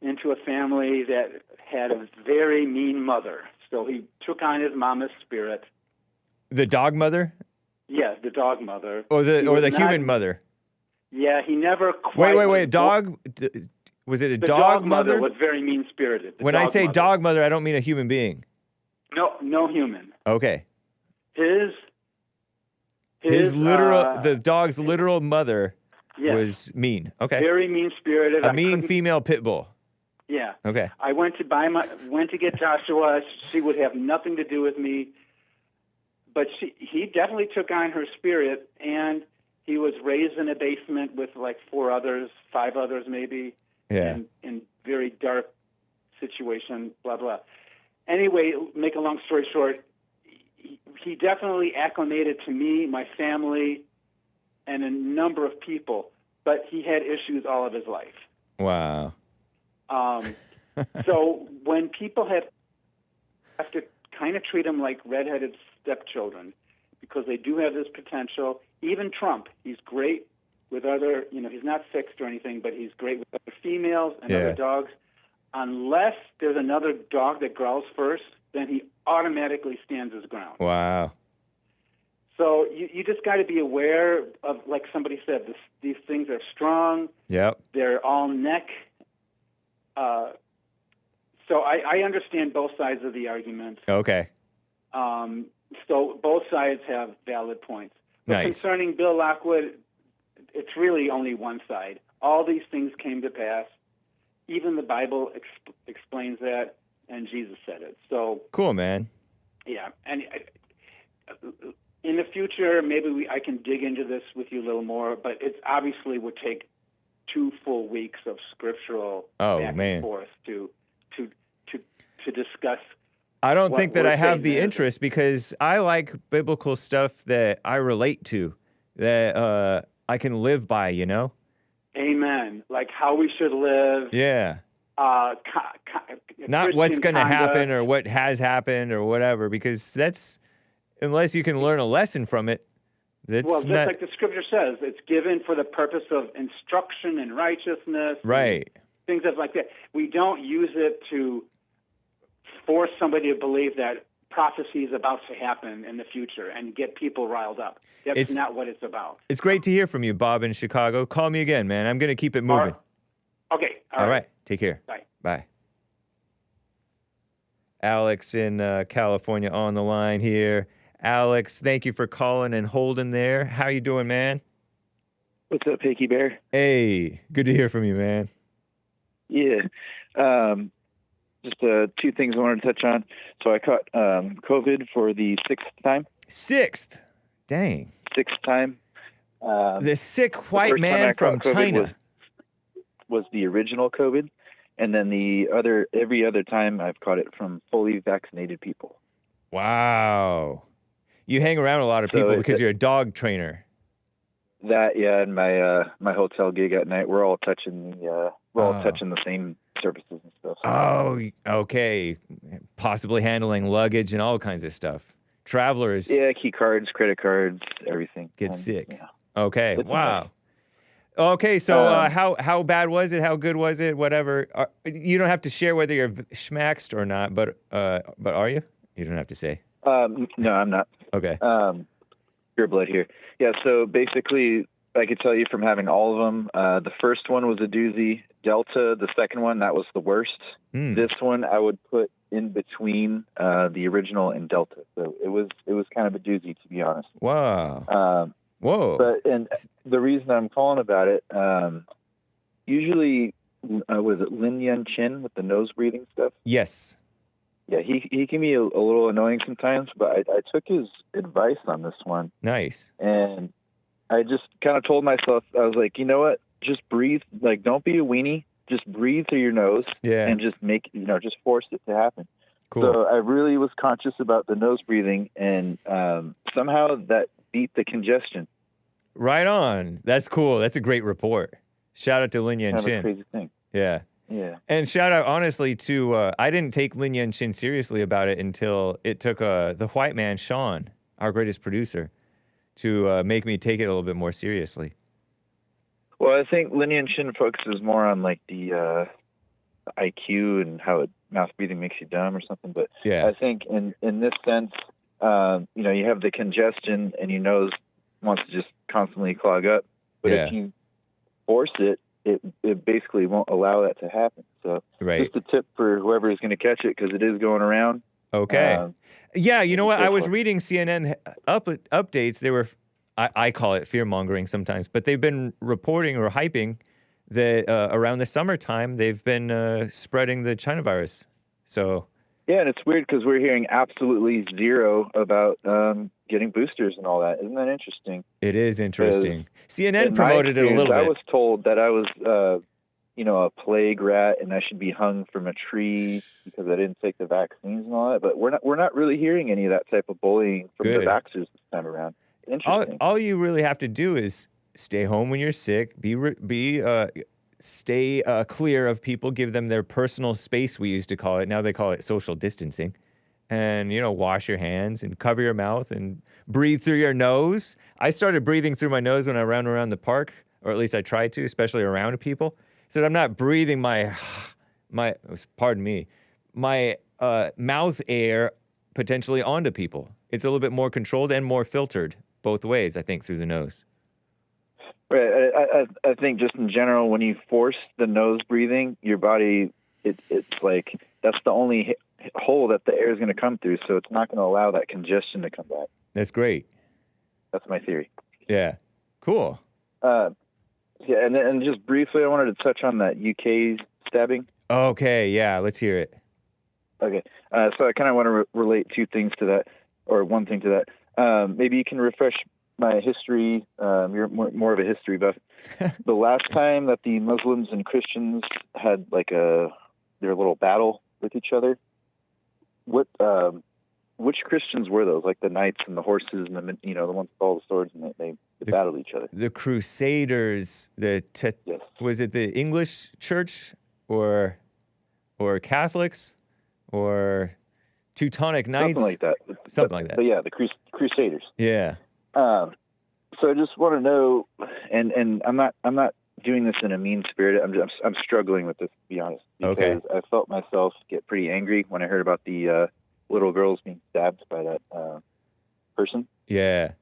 into a family that had a very mean mother. So he took on his mama's spirit. The dog mother? Yes, the dog mother. Or the human mother? Yeah, he never quite... Wait. Dog... Was it a dog mother? Was very mean-spirited. When I say dog mother, I don't mean a human being. No human. Okay. His literal... the dog's literal mother was mean. Okay. Very mean-spirited. A mean female pit bull. Yeah. Okay. I went to get Joshua. She would have nothing to do with me. But he definitely took on her spirit, and he was raised in a basement with like 5 others maybe. Yeah. In very dark situation, blah, blah. Anyway, make a long story short, he definitely acclimated to me, my family, and a number of people, but he had issues all of his life. Wow. So when people have to kind of treat him like redheaded stepchildren, because they do have this potential, even Trump, he's great with other, he's not fixed or anything, but he's great with other females and other dogs. Unless there's another dog that growls first, then he automatically stands his ground. Wow. So you just got to be aware of, like somebody said, these things are strong. Yep. They're all neck. So I understand both sides of the argument. Okay. So both sides have valid points. But Nice. concerning Bill Lockwood, it's really only one side. All these things came to pass. Even the Bible explains that, and Jesus said it. So Cool, man. yeah, and in the future, maybe I can dig into this with you a little more. But it obviously would take 2 full weeks of scriptural back and forth to discuss. I don't think that I have the saying interest because I like biblical stuff that I relate to, that I can live by, you know? Amen. Like how we should live. Yeah. Not what's going to happen or what has happened or whatever, because that's, unless you can learn a lesson from it, that's well, just not... like the scripture says, it's given for the purpose of instruction and righteousness. Right. Things like that. We don't use it to force somebody to believe that prophecy is about to happen in the future and get people riled up. That's not what it's about. It's great to hear from you, Bob, in Chicago. Call me again, man. I'm going to keep it moving. Okay. All right. Take care. Bye. Bye. Alex in California on the line here. Alex, thank you for calling and holding there. How you doing, man? What's up, Hickey Bear? Hey, good to hear from you, man. Yeah. Just 2 things I wanted to touch on. So I caught COVID for the 6th time. 6th? Dang. 6th time. The sick white man from China. Was the original COVID. And then every other time I've caught it from fully vaccinated people. Wow. You hang around a lot of people because you're a dog trainer. That, yeah, and my hotel gig at night, we're all touching the same surfaces and stuff. Oh, okay. Possibly handling luggage and all kinds of stuff. Travelers. Yeah, key cards, credit cards, everything. Get sick. Yeah. Okay. It's wow. nice. Okay, so how bad was it? How good was it? Whatever. You don't have to share whether you're schmaxed or not, but are you? You don't have to say. No, I'm not. Okay. Pure blood here. Yeah, so basically, I could tell you from having all of them, the first one was a doozy. Delta, the second one, that was the worst. This one I would put in between the original and Delta. So it was kind of a doozy, to be honest. Wow. Whoa. And the reason I'm calling about it, usually, was it Lin Yan Chin with the nose breathing stuff? Yes. Yeah, he can be a little annoying sometimes, but I took his advice on this one. Nice. And I just kind of told myself, I was like, you know what? Just breathe. Like, don't be a weenie. Just breathe through your nose. Yeah. And just just force it to happen. Cool. So I really was conscious about the nose breathing, and somehow that beat the congestion. Right on. That's cool. That's a great report. Shout out to Lin Yan Kind of a Chin. crazy thing. Yeah. Yeah. And shout out, honestly, to I didn't take Lin Yan Chin seriously about it until it took the white man, Sean, our greatest producer, to make me take it a little bit more seriously. Well, I think Lin Yan Chin focuses more on like the IQ and how mouth breathing makes you dumb or something. But yeah. I think in this sense, you have the congestion and your nose wants to just constantly clog up. But if you force it, it basically won't allow that to happen. So just a tip for whoever is going to catch it, because it is going around. Okay. Yeah, you know what? I was reading CNN updates. They were, I call it fear-mongering sometimes, but they've been reporting or hyping that around the summertime, they've been spreading the China virus. So... Yeah, and it's weird because we're hearing absolutely zero about getting boosters and all that. Isn't that interesting? It is interesting. CNN promoted it a little bit. I was told that I was, a plague rat and I should be hung from a tree because I didn't take the vaccines and all that. But we're not really hearing any of that type of bullying from the vaxxers this time around. Interesting. All you really have to do is stay home when you're sick. Stay clear of people. Give them their personal space. We used to call it. Now they call it social distancing. and, wash your hands and cover your mouth and breathe through your nose. I started breathing through my nose when I ran around the park, or at least I tried to, especially around people. So that I'm not breathing my mouth air potentially onto people. It's a little bit more controlled and more filtered both ways, I think, through the nose. Right. I think just in general, when you force the nose breathing, your body, it's like that's the only hole that the air is going to come through, so it's not going to allow that congestion to come back. That's great. That's my theory. Yeah. Cool. Yeah, and just briefly, I wanted to touch on that UK stabbing. Okay, yeah, let's hear it. Okay, so I kind of want to relate two things to that, or one thing to that. Maybe you can refresh my history. You're more of a history buff. The last time that the Muslims and Christians had like their little battle with each other, which Christians were those? Like the knights and the horses and the ones with all the swords, and they battled each other. The crusaders. Yes. Was it the English church or Catholics or Teutonic Knights? Something like that. Something like that. But yeah, the crusaders. Yeah. So I just want to know, and I'm not doing this in a mean spirit. I'm struggling with this, to be honest, because I felt myself get pretty angry when I heard about the little girls being stabbed by that person. Yeah.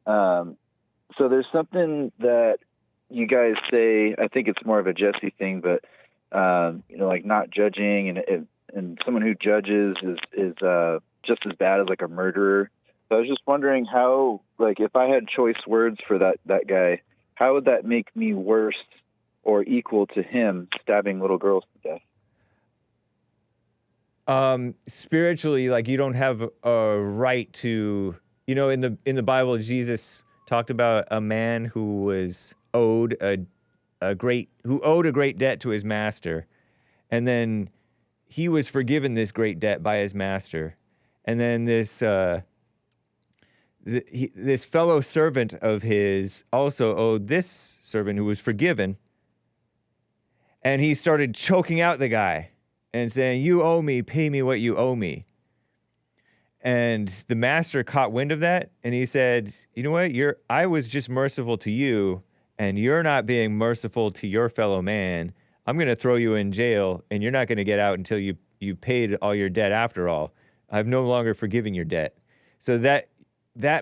So there's something that you guys say. I think it's more of a Jesse thing, but like not judging, and someone who judges is just as bad as like a murderer. So I was just wondering how, like, if I had choice words for that guy, how would that make me worse or equal to him stabbing little girls to death? Spiritually, like, you don't have a right to, in the Bible, Jesus talked about a man who was owed a great debt to his master, and then he was forgiven this great debt by his master, and then this fellow servant of his also owed this servant who was forgiven, and he started choking out the guy and saying, "You owe me, pay me what you owe me." And the master caught wind of that, and he said, "You know what? I was just merciful to you, and you're not being merciful to your fellow man. I'm going to throw you in jail, and you're not going to get out until you paid all your debt after all. I've no longer forgiven your debt." So that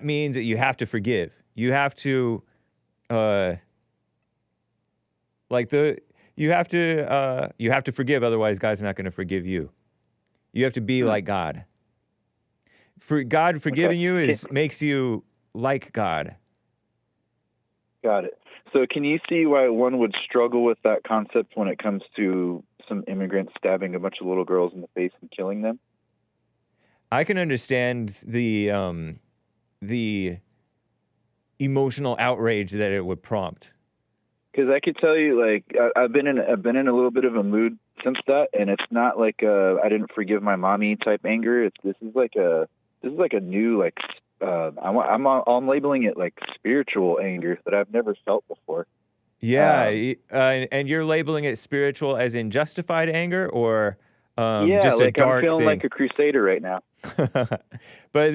means that you have to forgive. You have to, you have to forgive. Otherwise, God's not going to forgive you. You have to be like God. For God forgiving you makes you like God. Got it. So can you see why one would struggle with that concept when it comes to some immigrants stabbing a bunch of little girls in the face and killing them? I can understand the emotional outrage that it would prompt. Because I could tell you, like, I've been in a little bit of a mood since that, and it's not like I didn't forgive my mommy type anger. This is like a new, like, I'm labeling it like spiritual anger that I've never felt before. Yeah, and you're labeling it spiritual as in justified anger, or just a like dark I'm feeling thing? like a crusader right now. But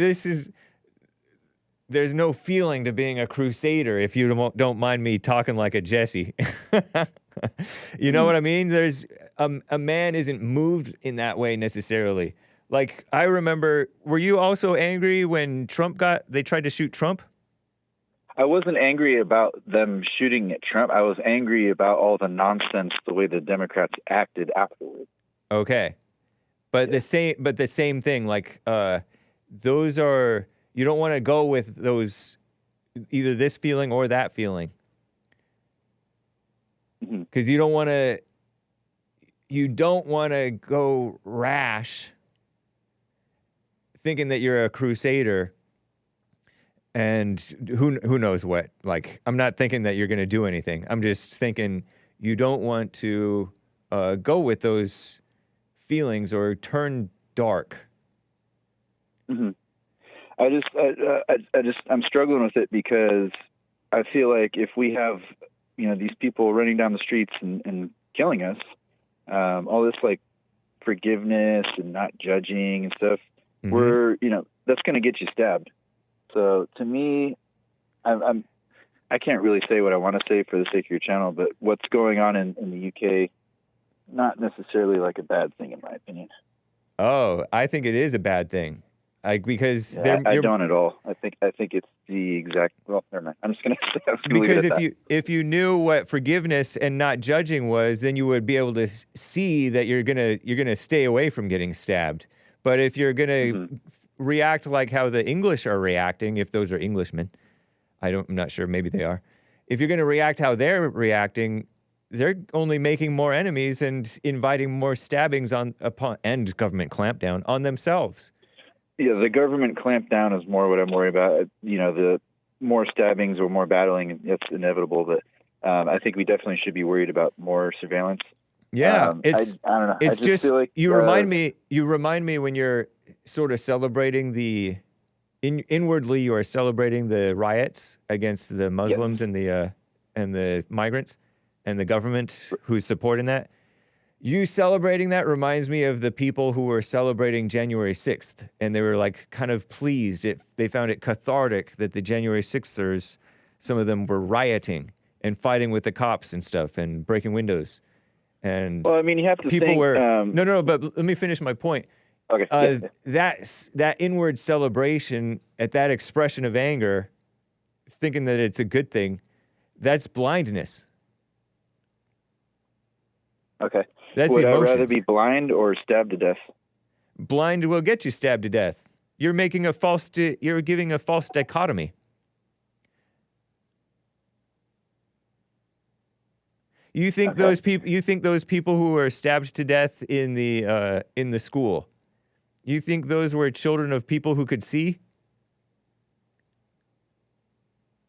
there's no feeling to being a crusader, if you don't mind me talking like a Jesse. You know what I mean? There's a man isn't moved in that way necessarily. Like, I remember, were you also angry when they tried to shoot Trump? I wasn't angry about them shooting at Trump. I was angry about all the nonsense, the way the Democrats acted afterwards. Okay. But the same thing, like, those are, you don't want to go with those, either this feeling or that feeling. Because you don't want to go rash thinking that you're a crusader, and who knows what. Like, I'm not thinking that you're going to do anything. I'm just thinking you don't want to go with those feelings or turn dark. Mm-hmm. I'm struggling with it because I feel like if we have, these people running down the streets and killing us, all this like forgiveness and not judging and stuff, that's going to get you stabbed. So to me, I can't really say what I want to say for the sake of your channel, but what's going on in the UK, not necessarily like a bad thing in my opinion. Oh, I think it is a bad thing. Because I don't at all. I think it's the exact. Well, never mind. I'm just gonna because if you knew what forgiveness and not judging was, then you would be able to see that you're gonna stay away from getting stabbed. But if you're gonna react like how the English are reacting, if those are Englishmen, I'm not sure. Maybe they are. If you're gonna react how they're reacting, they're only making more enemies and inviting more stabbings and government clampdown on themselves. Yeah, the government clampdown is more what I'm worried about. The more stabbings or more battling, it's inevitable. But I think we definitely should be worried about more surveillance. Yeah, I don't know. It's I just feel like, you remind me. You remind me when you're sort of celebrating inwardly, you are celebrating the riots against the Muslims and the migrants and the government who's supporting that. You celebrating that reminds me of the people who were celebrating January 6th, and they were like kind of pleased. They found it cathartic that the January 6thers, some of them were rioting and fighting with the cops and stuff and breaking windows. And well, I mean, you have to people think, were no, but let me finish my point. Okay. That inward celebration at that expression of anger, thinking that it's a good thing, that's blindness. Okay. That's Would emotions. I rather be blind or stabbed to death? Blind will get you stabbed to death. You're giving a false dichotomy. You think those people who were stabbed to death in the school, you think those were children of people who could see?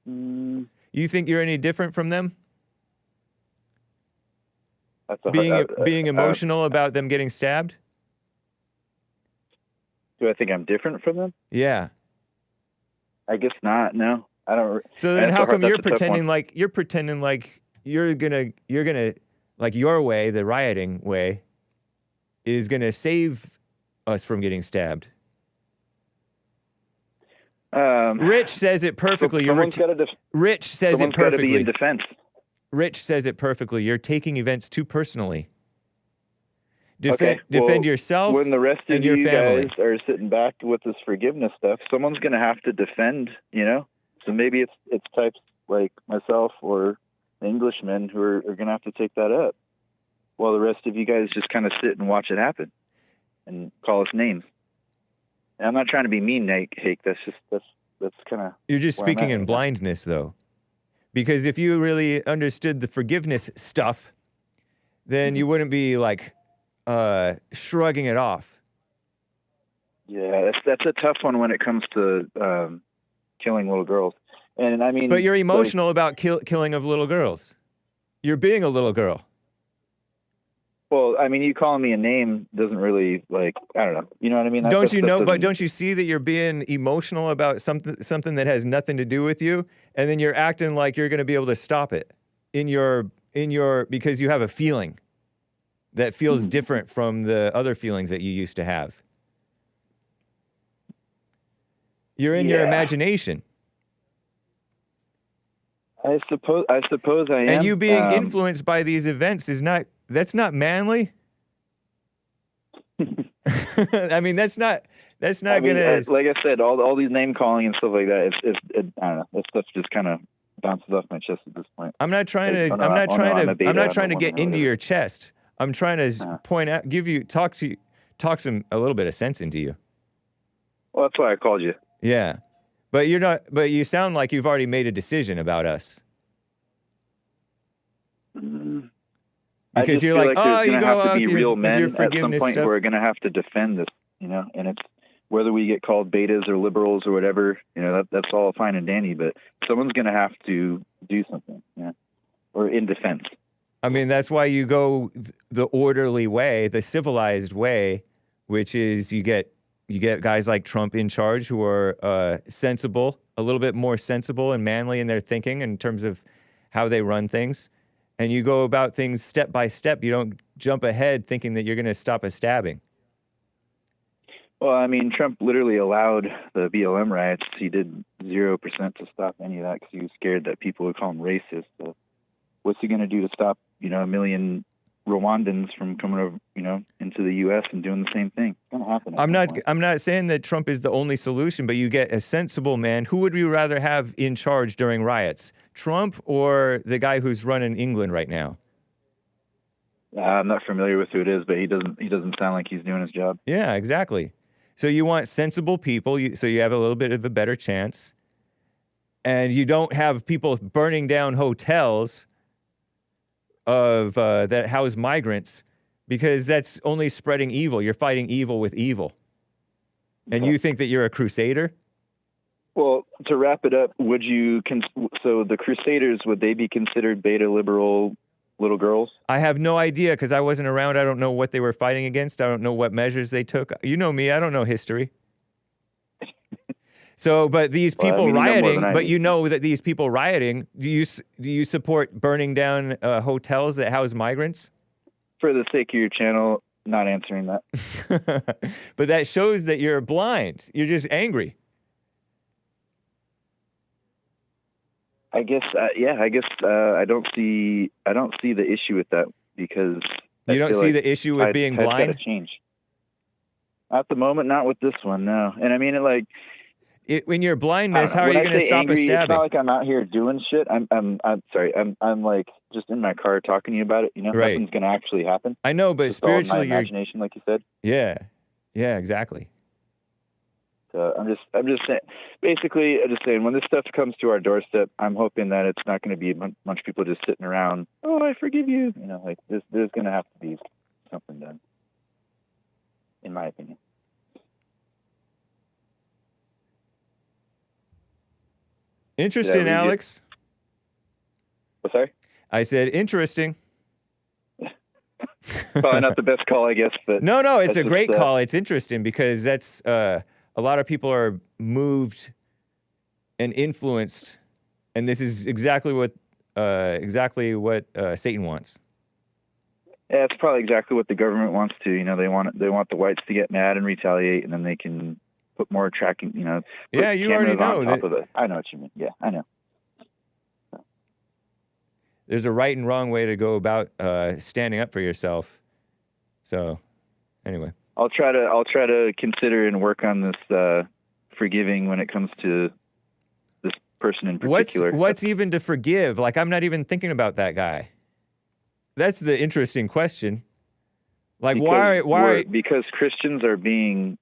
You think you're any different from them? Being emotional about them getting stabbed? Do I think I'm different from them? Yeah. I guess not. No, I don't. So then, how come you're pretending like you're gonna like your way, the rioting way, is gonna save us from getting stabbed? Rich says it perfectly. Rich says it perfectly. Got to be in defense. Rich says it perfectly. You're taking events too personally. Defend yourself when the rest and of your you family. guys are sitting back with this forgiveness stuff. Someone's going to have to defend, So maybe it's types like myself or the Englishmen who are going to have to take that up, while the rest of you guys just kind of sit and watch it happen and call us names. And I'm not trying to be mean, Hake. That's kind of. You're just speaking in blindness, though. Because if you really understood the forgiveness stuff, then you wouldn't be like shrugging it off. Yeah, that's a tough one when it comes to killing little girls. And I mean, but you're emotional about killing of little girls. You're being a little girl. Well, I mean, you calling me a name doesn't really, I don't know. You know what I mean? Don't you know? But don't you see that you're being emotional about something that has nothing to do with you, and then you're acting like you're going to be able to stop it because you have a feeling that feels different from the other feelings that you used to have. You're in your imagination. I suppose I am. And you being influenced by these events that's not manly. I mean, that's not gonna. Like I said, all these name calling and stuff like that. I don't know. That stuff just kind of bounces off my chest at this point. I'm not trying to get into your chest. I'm trying to point out, talk a little bit of sense into you. Well, that's why I called you. Yeah, but you're not. But you sound like you've already made a decision about us. Because you're like, you go out with your forgiveness at some point stuff. We're going to have to defend this, and it's whether we get called betas or liberals or whatever, that's all fine and dandy, but someone's going to have to do something, or in defense. I mean, that's why you go the orderly way, the civilized way, which is you get guys like Trump in charge who are sensible, a little bit more sensible and manly in their thinking in terms of how they run things. And you go about things step by step. You don't jump ahead thinking that you're going to stop a stabbing. Well, I mean, Trump literally allowed the BLM riots. He did 0% to stop any of that because he was scared that people would call him racist. So what's he going to do to stop, a million Rwandans from coming over, into the U.S. and doing the same thing? It's going to happen. I'm not saying that Trump is the only solution, but you get a sensible man. Who would you rather have in charge during riots, Trump or the guy who's running England right now? I'm not familiar with who it is, but he doesn't sound like he's doing his job. Yeah, exactly. So you want sensible people, so you have a little bit of a better chance. And you don't have people burning down hotels that house migrants, because that's only spreading evil. You're fighting evil with evil. And you think that you're a crusader? Well, to wrap it up, so the crusaders, would they be considered beta liberal little girls? I have no idea because I wasn't around. I don't know what they were fighting against. I don't know what measures they took. You know me. I don't know history. So, but these people rioting, but you know that these people rioting, do you support burning down hotels that house migrants? For the sake of your channel, not answering that. But that shows that you're blind. You're just angry. I guess I don't see the issue with that, because you don't see the issue with being blind. Gotta change. At the moment, not with this one, no. And I mean when you're blindness, how are you going to stop a stabbing? It's not like I'm out here doing shit. I'm sorry. I'm like just in my car talking to you about it. Right. Nothing's going to actually happen. I know, but it's spiritually, all in my imagination, like you said. Yeah, exactly. So I'm just saying. Basically, I'm just saying, when this stuff comes to our doorstep, I'm hoping that it's not going to be a bunch of people just sitting around. Oh, I forgive you. Like there's going to have to be something done, in my opinion. Interesting, Alex. What's sorry? I said interesting. Probably not the best call, I guess. But no, it's a great call. It's interesting because that's a lot of people are moved and influenced, and this is exactly what Satan wants. Yeah, it's probably exactly what the government wants to. They want the whites to get mad and retaliate, and then they can put more tracking. Yeah, you already know. I know what you mean. Yeah, I know. There's a right and wrong way to go about standing up for yourself. So, anyway, I'll try to consider and work on this forgiving when it comes to this person in particular. What's even to forgive? Like, I'm not even thinking about that guy. That's the interesting question. Like, why? Because Christians are being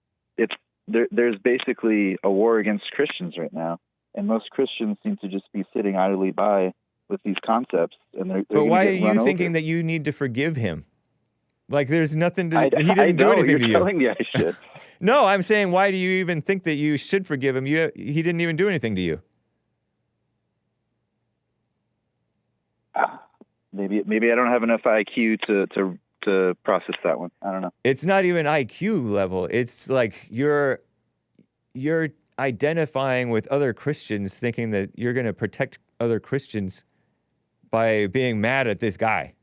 there's basically a war against Christians right now, and most Christians seem to just be sitting idly by with these concepts. And they're but why are you thinking over. that you need to forgive him? Like, there's nothing to. He didn't do anything you're to you. Telling me I should. No, I'm saying, why do you even think that you should forgive him? He didn't even do anything to you. Maybe I don't have enough IQ to process that one. I don't know. It's not even IQ level. It's like you're identifying with other Christians, thinking that you're going to protect other Christians by being mad at this guy.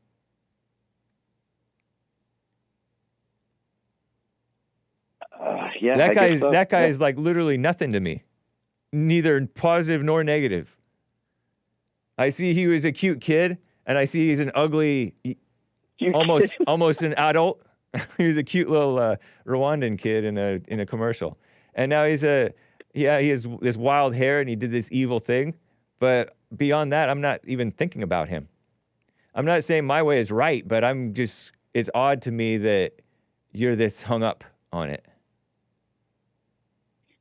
Yeah, that guy is like literally nothing to me, neither positive nor negative. I see he was a cute kid, and I see he's an ugly, almost an adult. He was a cute little Rwandan kid in a commercial, and now he has this wild hair, and he did this evil thing. But beyond that, I'm not even thinking about him. I'm not saying my way is right, but it's odd to me that you're this hung up on it.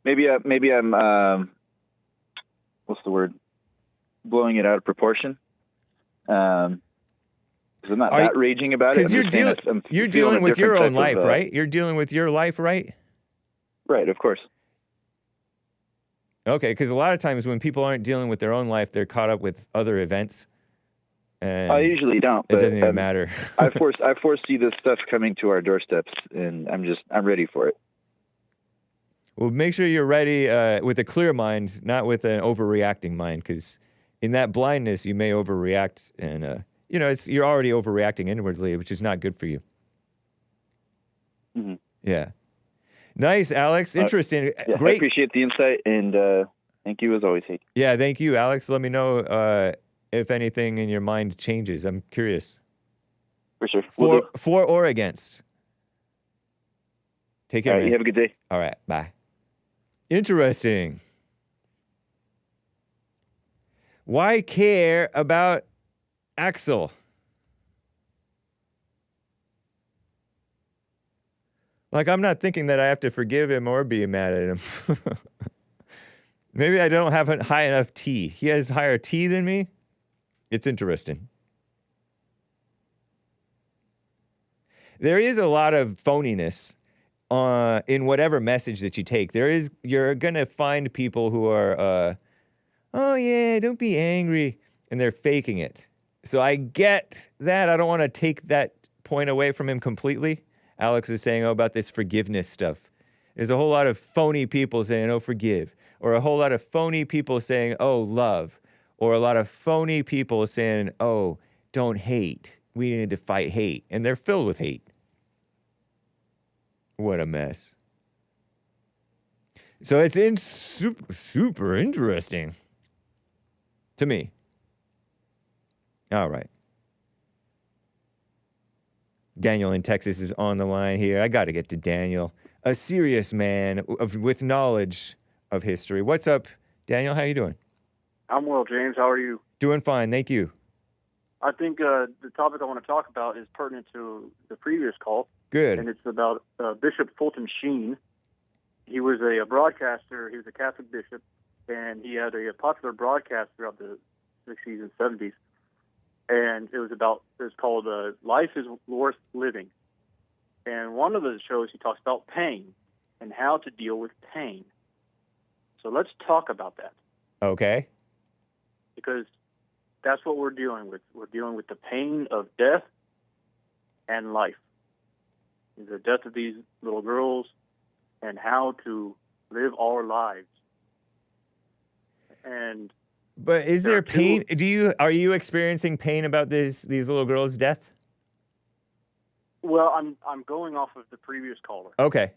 Maybe I'm what's the word? Blowing it out of proportion. Because I'm not that raging about it. Because you're dealing with your own life, right? You're dealing with your life, right? Right, of course. Okay, because a lot of times when people aren't dealing with their own life, they're caught up with other events. And I usually don't. It doesn't even matter. I foresee this stuff coming to our doorsteps, and I'm ready for it. Well, make sure you're ready with a clear mind, not with an overreacting mind, because in that blindness, you may overreact, and you're already overreacting inwardly, which is not good for you. Mm-hmm. Yeah. Nice, Alex. Interesting. Yeah, Great. I appreciate the insight, and thank you as always, Hake. Yeah, thank you, Alex. Let me know if anything in your mind changes. I'm curious. For sure. For or against. Take care, All right, man. you have a good day. All right, bye. Interesting. Why care about Axel? Like, I'm not thinking that I have to forgive him or be mad at him. Maybe I don't have a high enough T. He has higher T than me. It's interesting. There is a lot of phoniness in whatever message that you take. You're going to find people who are, oh yeah, don't be angry. And they're faking it. So I get that. I don't want to take that point away from him completely. Alex is saying, about this forgiveness stuff. There's a whole lot of phony people saying, oh, forgive. Or a whole lot of phony people saying, oh, love. Or a lot of phony people saying, oh, don't hate. We need to fight hate. And they're filled with hate. What a mess. So it's super interesting to me. All right. Daniel in Texas is on the line here. I got to get to Daniel, a serious man with knowledge of history. What's up, Daniel? How you doing? I'm well, James. How are you? Doing fine, thank you. I think the topic I want to talk about is pertinent to the previous call. Good. And it's about Bishop Fulton Sheen. He was a broadcaster. He was a Catholic bishop, and he had a popular broadcast throughout the 60s and 70s. And it was called Life is Worth Living. And one of the shows he talks about pain and how to deal with pain. So let's talk about that. Okay. Because that's what we're dealing with. We're dealing with the pain of death and life. The death of these little girls and how to live our lives. But is there pain? Are you experiencing pain about these little girls' death? Well, I'm going off of the previous caller. Okay.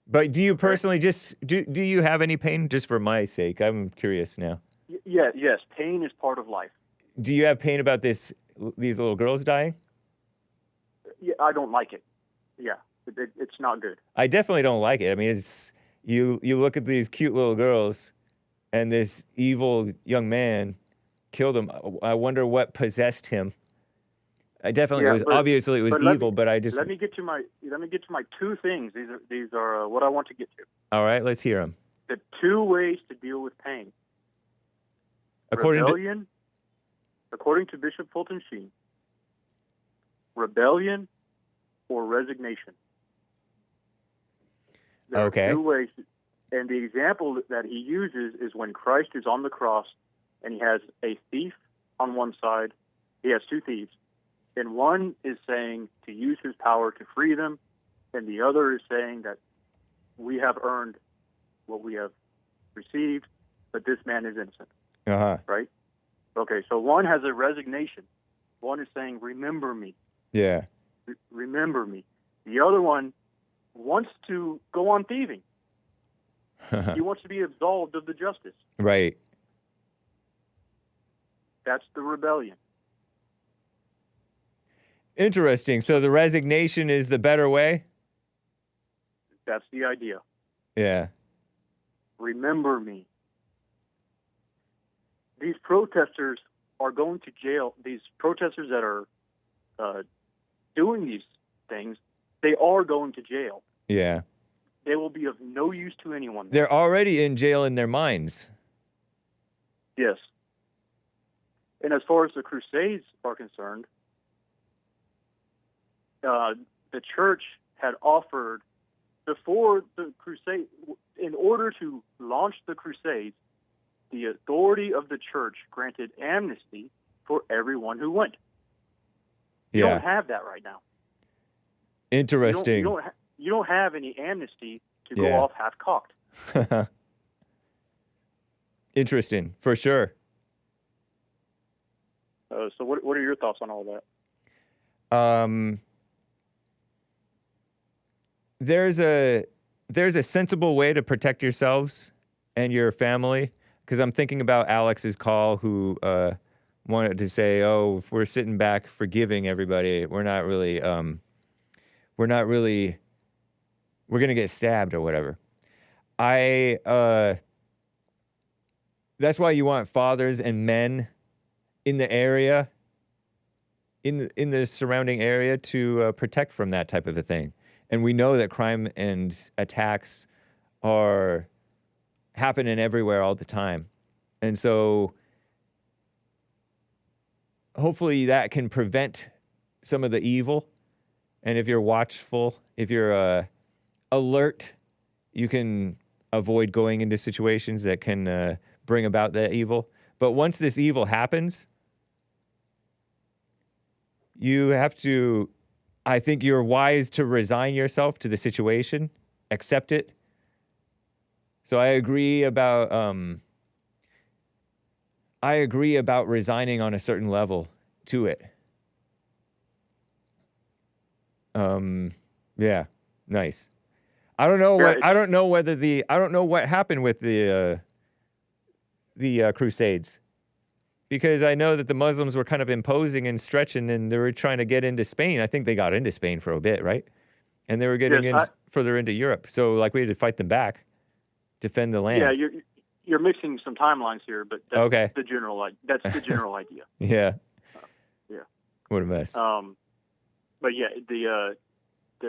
But do you personally do you have any pain, just for my sake? I'm curious now. Yes, pain is part of life. Do you have pain about these little girls dying? Yeah, I don't like it. Yeah, it's not good. I definitely don't like it. I mean, it's you look at these cute little girls, and this evil young man killed them. I wonder what possessed him. I definitely obviously it was evil, but I just let me get to my two things. These are what I want to get to. All right, let's hear them. The two ways to deal with pain. Rebellion, according to Bishop Fulton Sheen. Rebellion or resignation. There are two ways. And the example that he uses is when Christ is on the cross and he has a thief on one side. He has two thieves. And one is saying to use his power to free them, and the other is saying that we have earned what we have received, but this man is innocent. Uh-huh. Right? Okay, so one has a resignation. One is saying, remember me. Yeah. Remember me. The other one wants to go on thieving. He wants to be absolved of the justice. Right. That's the rebellion. Interesting. So the resignation is the better way? That's the idea. Yeah. Remember me. These protesters are going to jail. These protesters that are doing these things, they are going to jail. Yeah. They will be of no use to anyone. They're already in jail in their minds. Yes. And as far as the Crusades are concerned, the church had offered, before the Crusade, in order to launch the Crusades, the authority of the church granted amnesty for everyone who went. You don't have that right now. Interesting. You don't have any amnesty to go off half-cocked. Interesting, for sure. So what are your thoughts on all that? There's a there's a sensible way to protect yourselves and your family. Because I'm thinking about Alex's call, who wanted to say, "Oh, if we're sitting back forgiving everybody, we're gonna get stabbed or whatever." That's why you want fathers and men in the area, in the surrounding area, to protect from that type of a thing. And we know that crime and attacks are happening everywhere all the time. And so hopefully that can prevent some of the evil. And if you're watchful, if you're alert, you can avoid going into situations that can bring about that evil. But once this evil happens, you have to, I think you're wise to resign yourself to the situation, accept it. So I agree about resigning on a certain level to it. Yeah, nice. I don't know what happened with the Crusades, because I know that the Muslims were kind of imposing and stretching, and they were trying to get into Spain. I think they got into Spain for a bit, right? And they were getting further into Europe. So like we had to fight them back, defend the land. Yeah, you're mixing some timelines here, but that's okay. the general idea. Yeah. Yeah. What a mess. But yeah, the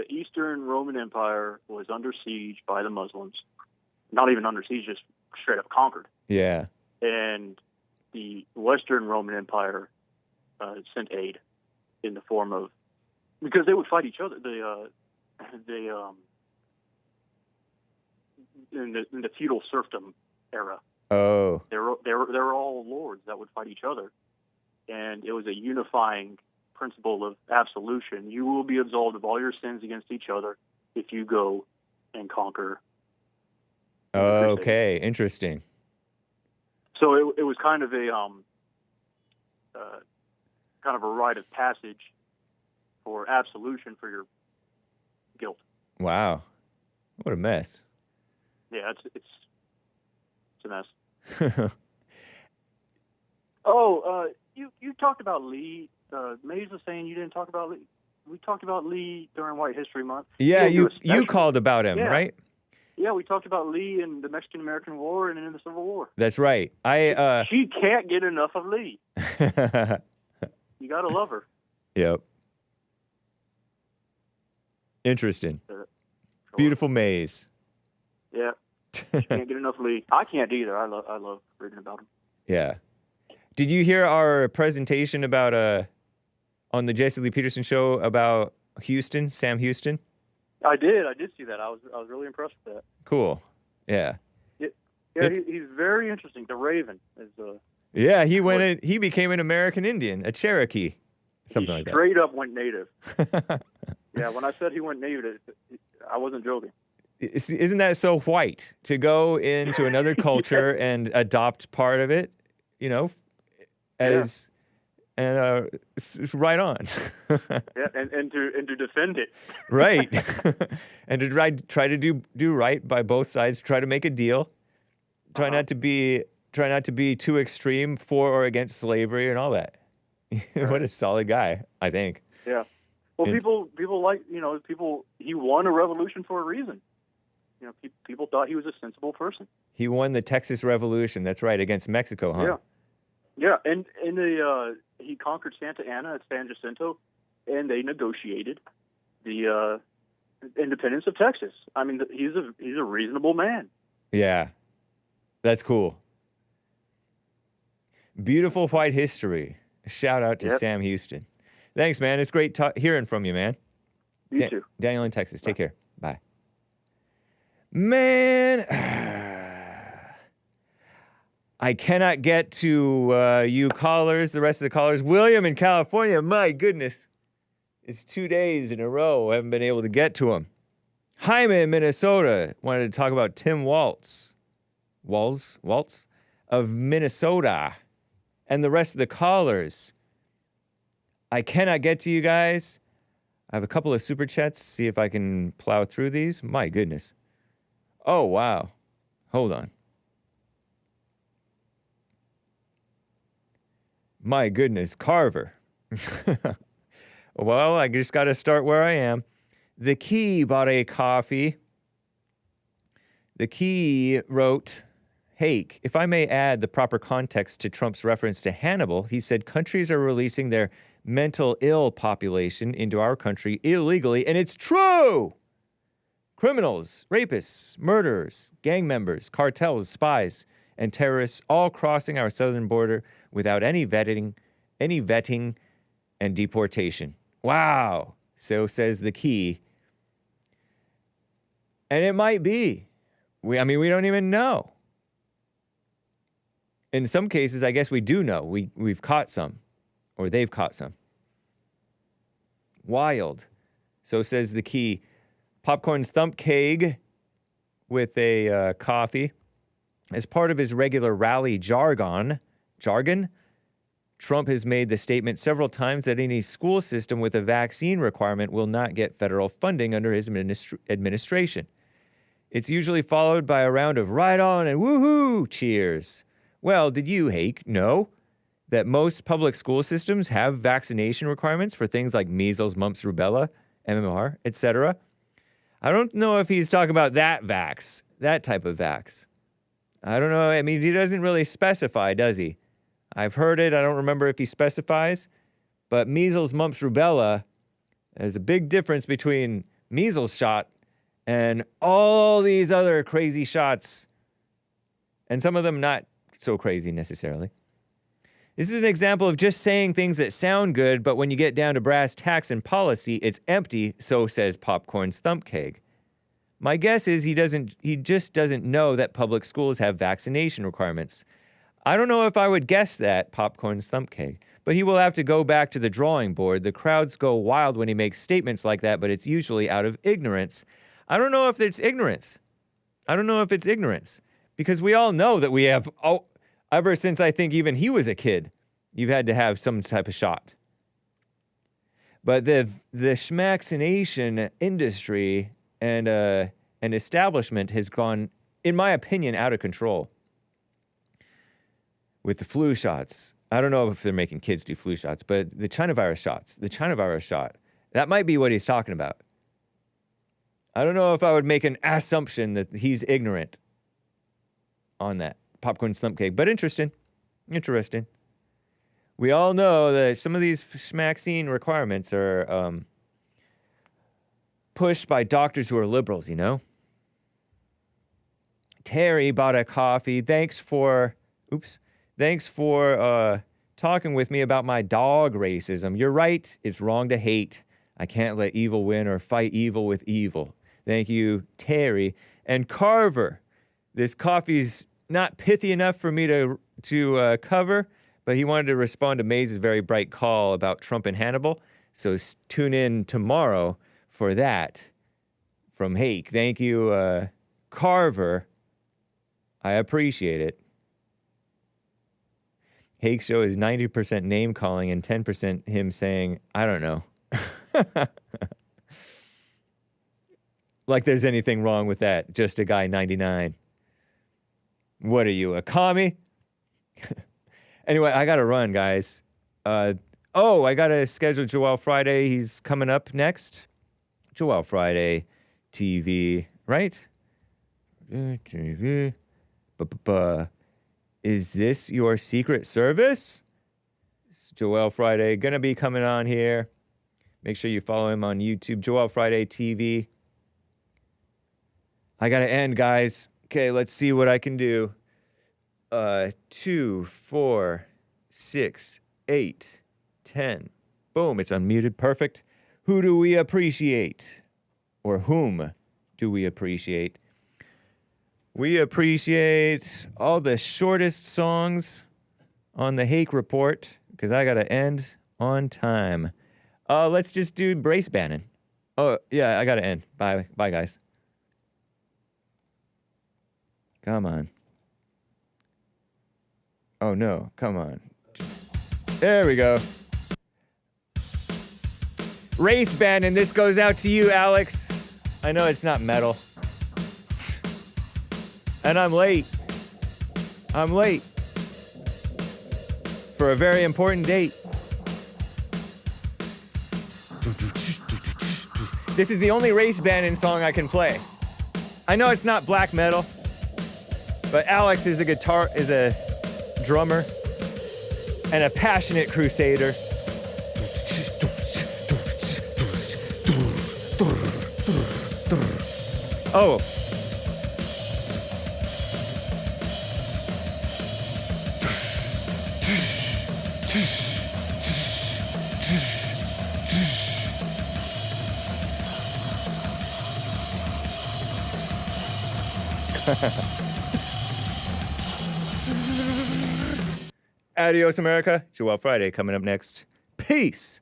Eastern Roman Empire was under siege by the Muslims. Not even under siege, just straight up conquered. Yeah. And the Western Roman Empire sent aid in the form of, because they would fight each other. In the feudal serfdom era. Oh. They were all lords that would fight each other, and it was a unifying principle of absolution. You will be absolved of all your sins against each other if you go and conquer. Okay, interesting. So it was kind of a rite of passage for absolution for your guilt. Wow, what a mess. Yeah, it's a mess. You talked about Lee. Maze was saying you didn't talk about Lee. We talked about Lee during White History Month. Yeah, you called about him, right? Yeah, we talked about Lee and the Mexican-American War and in the Civil War. That's right. She can't get enough of Lee. You gotta love her. Yep. Interesting. Beautiful Maze. Yeah. She can't get enough Lee. I can't either. I love reading about him. Yeah. Did you hear our presentation about on the Jesse Lee Peterson show about Houston, Sam Houston? I did see that. I was really impressed with that. Cool. Yeah. He's very interesting. The Raven is yeah, he became an American Indian, a Cherokee. Something like that. Straight up went native. Yeah, when I said he went native, I wasn't joking. Isn't that so white to go into another culture and adopt part of it, as right on. Yeah, and to defend it. Right. And to try to do right by both sides, try to make a deal. Try not to be too extreme for or against slavery and all that. What a solid guy, I think. Yeah. Well, people like, he won a revolution for a reason. People thought he was a sensible person. He won the Texas Revolution. That's right, against Mexico, huh? Yeah. And he conquered Santa Anna at San Jacinto, and they negotiated the independence of Texas. I mean, he's a reasonable man. Yeah, that's cool. Beautiful white history. Shout out to Sam Houston. Thanks, man. It's great hearing from you, man. You too. Daniel in Texas. Take care. Bye. Man, I cannot get to you callers, the rest of the callers. William in California, my goodness. It's 2 days in a row. I haven't been able to get to him. Jaime in Minnesota wanted to talk about Tim Walz of Minnesota, and the rest of the callers. I cannot get to you guys. I have a couple of super chats. See if I can plow through these. My goodness. Oh, wow. Hold on. My goodness, Carver. Well, I just got to start where I am. The Key bought a coffee. The Key wrote, Hake, if I may add the proper context to Trump's reference to Hannibal, he said countries are releasing their mental ill population into our country illegally, and it's true! Criminals, rapists, murderers, gang members, cartels, spies, and terrorists all crossing our southern border without any vetting, and deportation. Wow. So says the Key. And it might be. We don't even know. In some cases, I guess we do know. We've caught some. Or they've caught some. Wild. So says the Key. Popcorn's thump keg with a coffee. As part of his regular rally jargon, Trump has made the statement several times that any school system with a vaccine requirement will not get federal funding under his administration. It's usually followed by a round of right on and woohoo cheers. Well, did you, Hake, know that most public school systems have vaccination requirements for things like measles, mumps, rubella, MMR, etc.? I don't know if he's talking about that type of vax. I don't know. I mean, he doesn't really specify, does he? I've heard it. I don't remember if he specifies. But measles, mumps, rubella, there's a big difference between measles shot and all these other crazy shots. And some of them not so crazy necessarily. This is an example of just saying things that sound good, but when you get down to brass tacks and policy, it's empty, so says Popcorn's thump keg. My guess is he just doesn't know that public schools have vaccination requirements. I don't know if I would guess that, Popcorn's thump keg, but he will have to go back to the drawing board. The crowds go wild when he makes statements like that, but it's usually out of ignorance. I don't know if it's ignorance. Because we all know that we have, ever since I think even he was a kid, you've had to have some type of shot. But the schmaccination industry and establishment has gone, in my opinion, out of control. With the flu shots. I don't know if they're making kids do flu shots, but the China virus shot, that might be what he's talking about. I don't know if I would make an assumption that he's ignorant on that. Popcorn's thump cake, but interesting. We all know that some of these schmaxine requirements are pushed by doctors who are liberals, you know? Terry bought a coffee. Thanks for talking with me about my dog racism. You're right. It's wrong to hate. I can't let evil win or fight evil with evil. Thank you, Terry. And Carver. This coffee's not pithy enough for me to cover, but he wanted to respond to Mays' very bright call about Trump and Hannibal. So tune in tomorrow for that from Hake. Thank you, Carver. I appreciate it. Hake's show is 90% name calling and 10% him saying, I don't know. Like there's anything wrong with that. Just a guy 99. What are you, a commie? Anyway, I got to run, guys. I got to schedule Joel Friday. He's coming up next. Joel Friday TV, right? TV. Is this your Secret Service? It's Joel Friday. Gonna be coming on here. Make sure you follow him on YouTube. Joel Friday TV. I gotta end, guys. Okay, let's see what I can do. 2, 4, 6, 8, 10. Boom, it's unmuted. Perfect. Who do we appreciate? Or whom do we appreciate? We appreciate all the shortest songs on the Hake Report, because I got to end on time. Let's just do Racebannon. Oh, yeah, I got to end. Bye, guys. Come on. Oh, no, come on. There we go. Racebannon, this goes out to you, Alex. I know it's not metal. And I'm late. I'm late for a very important date. This is the only Racebannon song I can play. I know it's not black metal, but Alex is a drummer and a passionate crusader. Oh. Adios, America. Joel Friday coming up next. Peace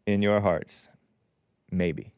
in your hearts. Maybe.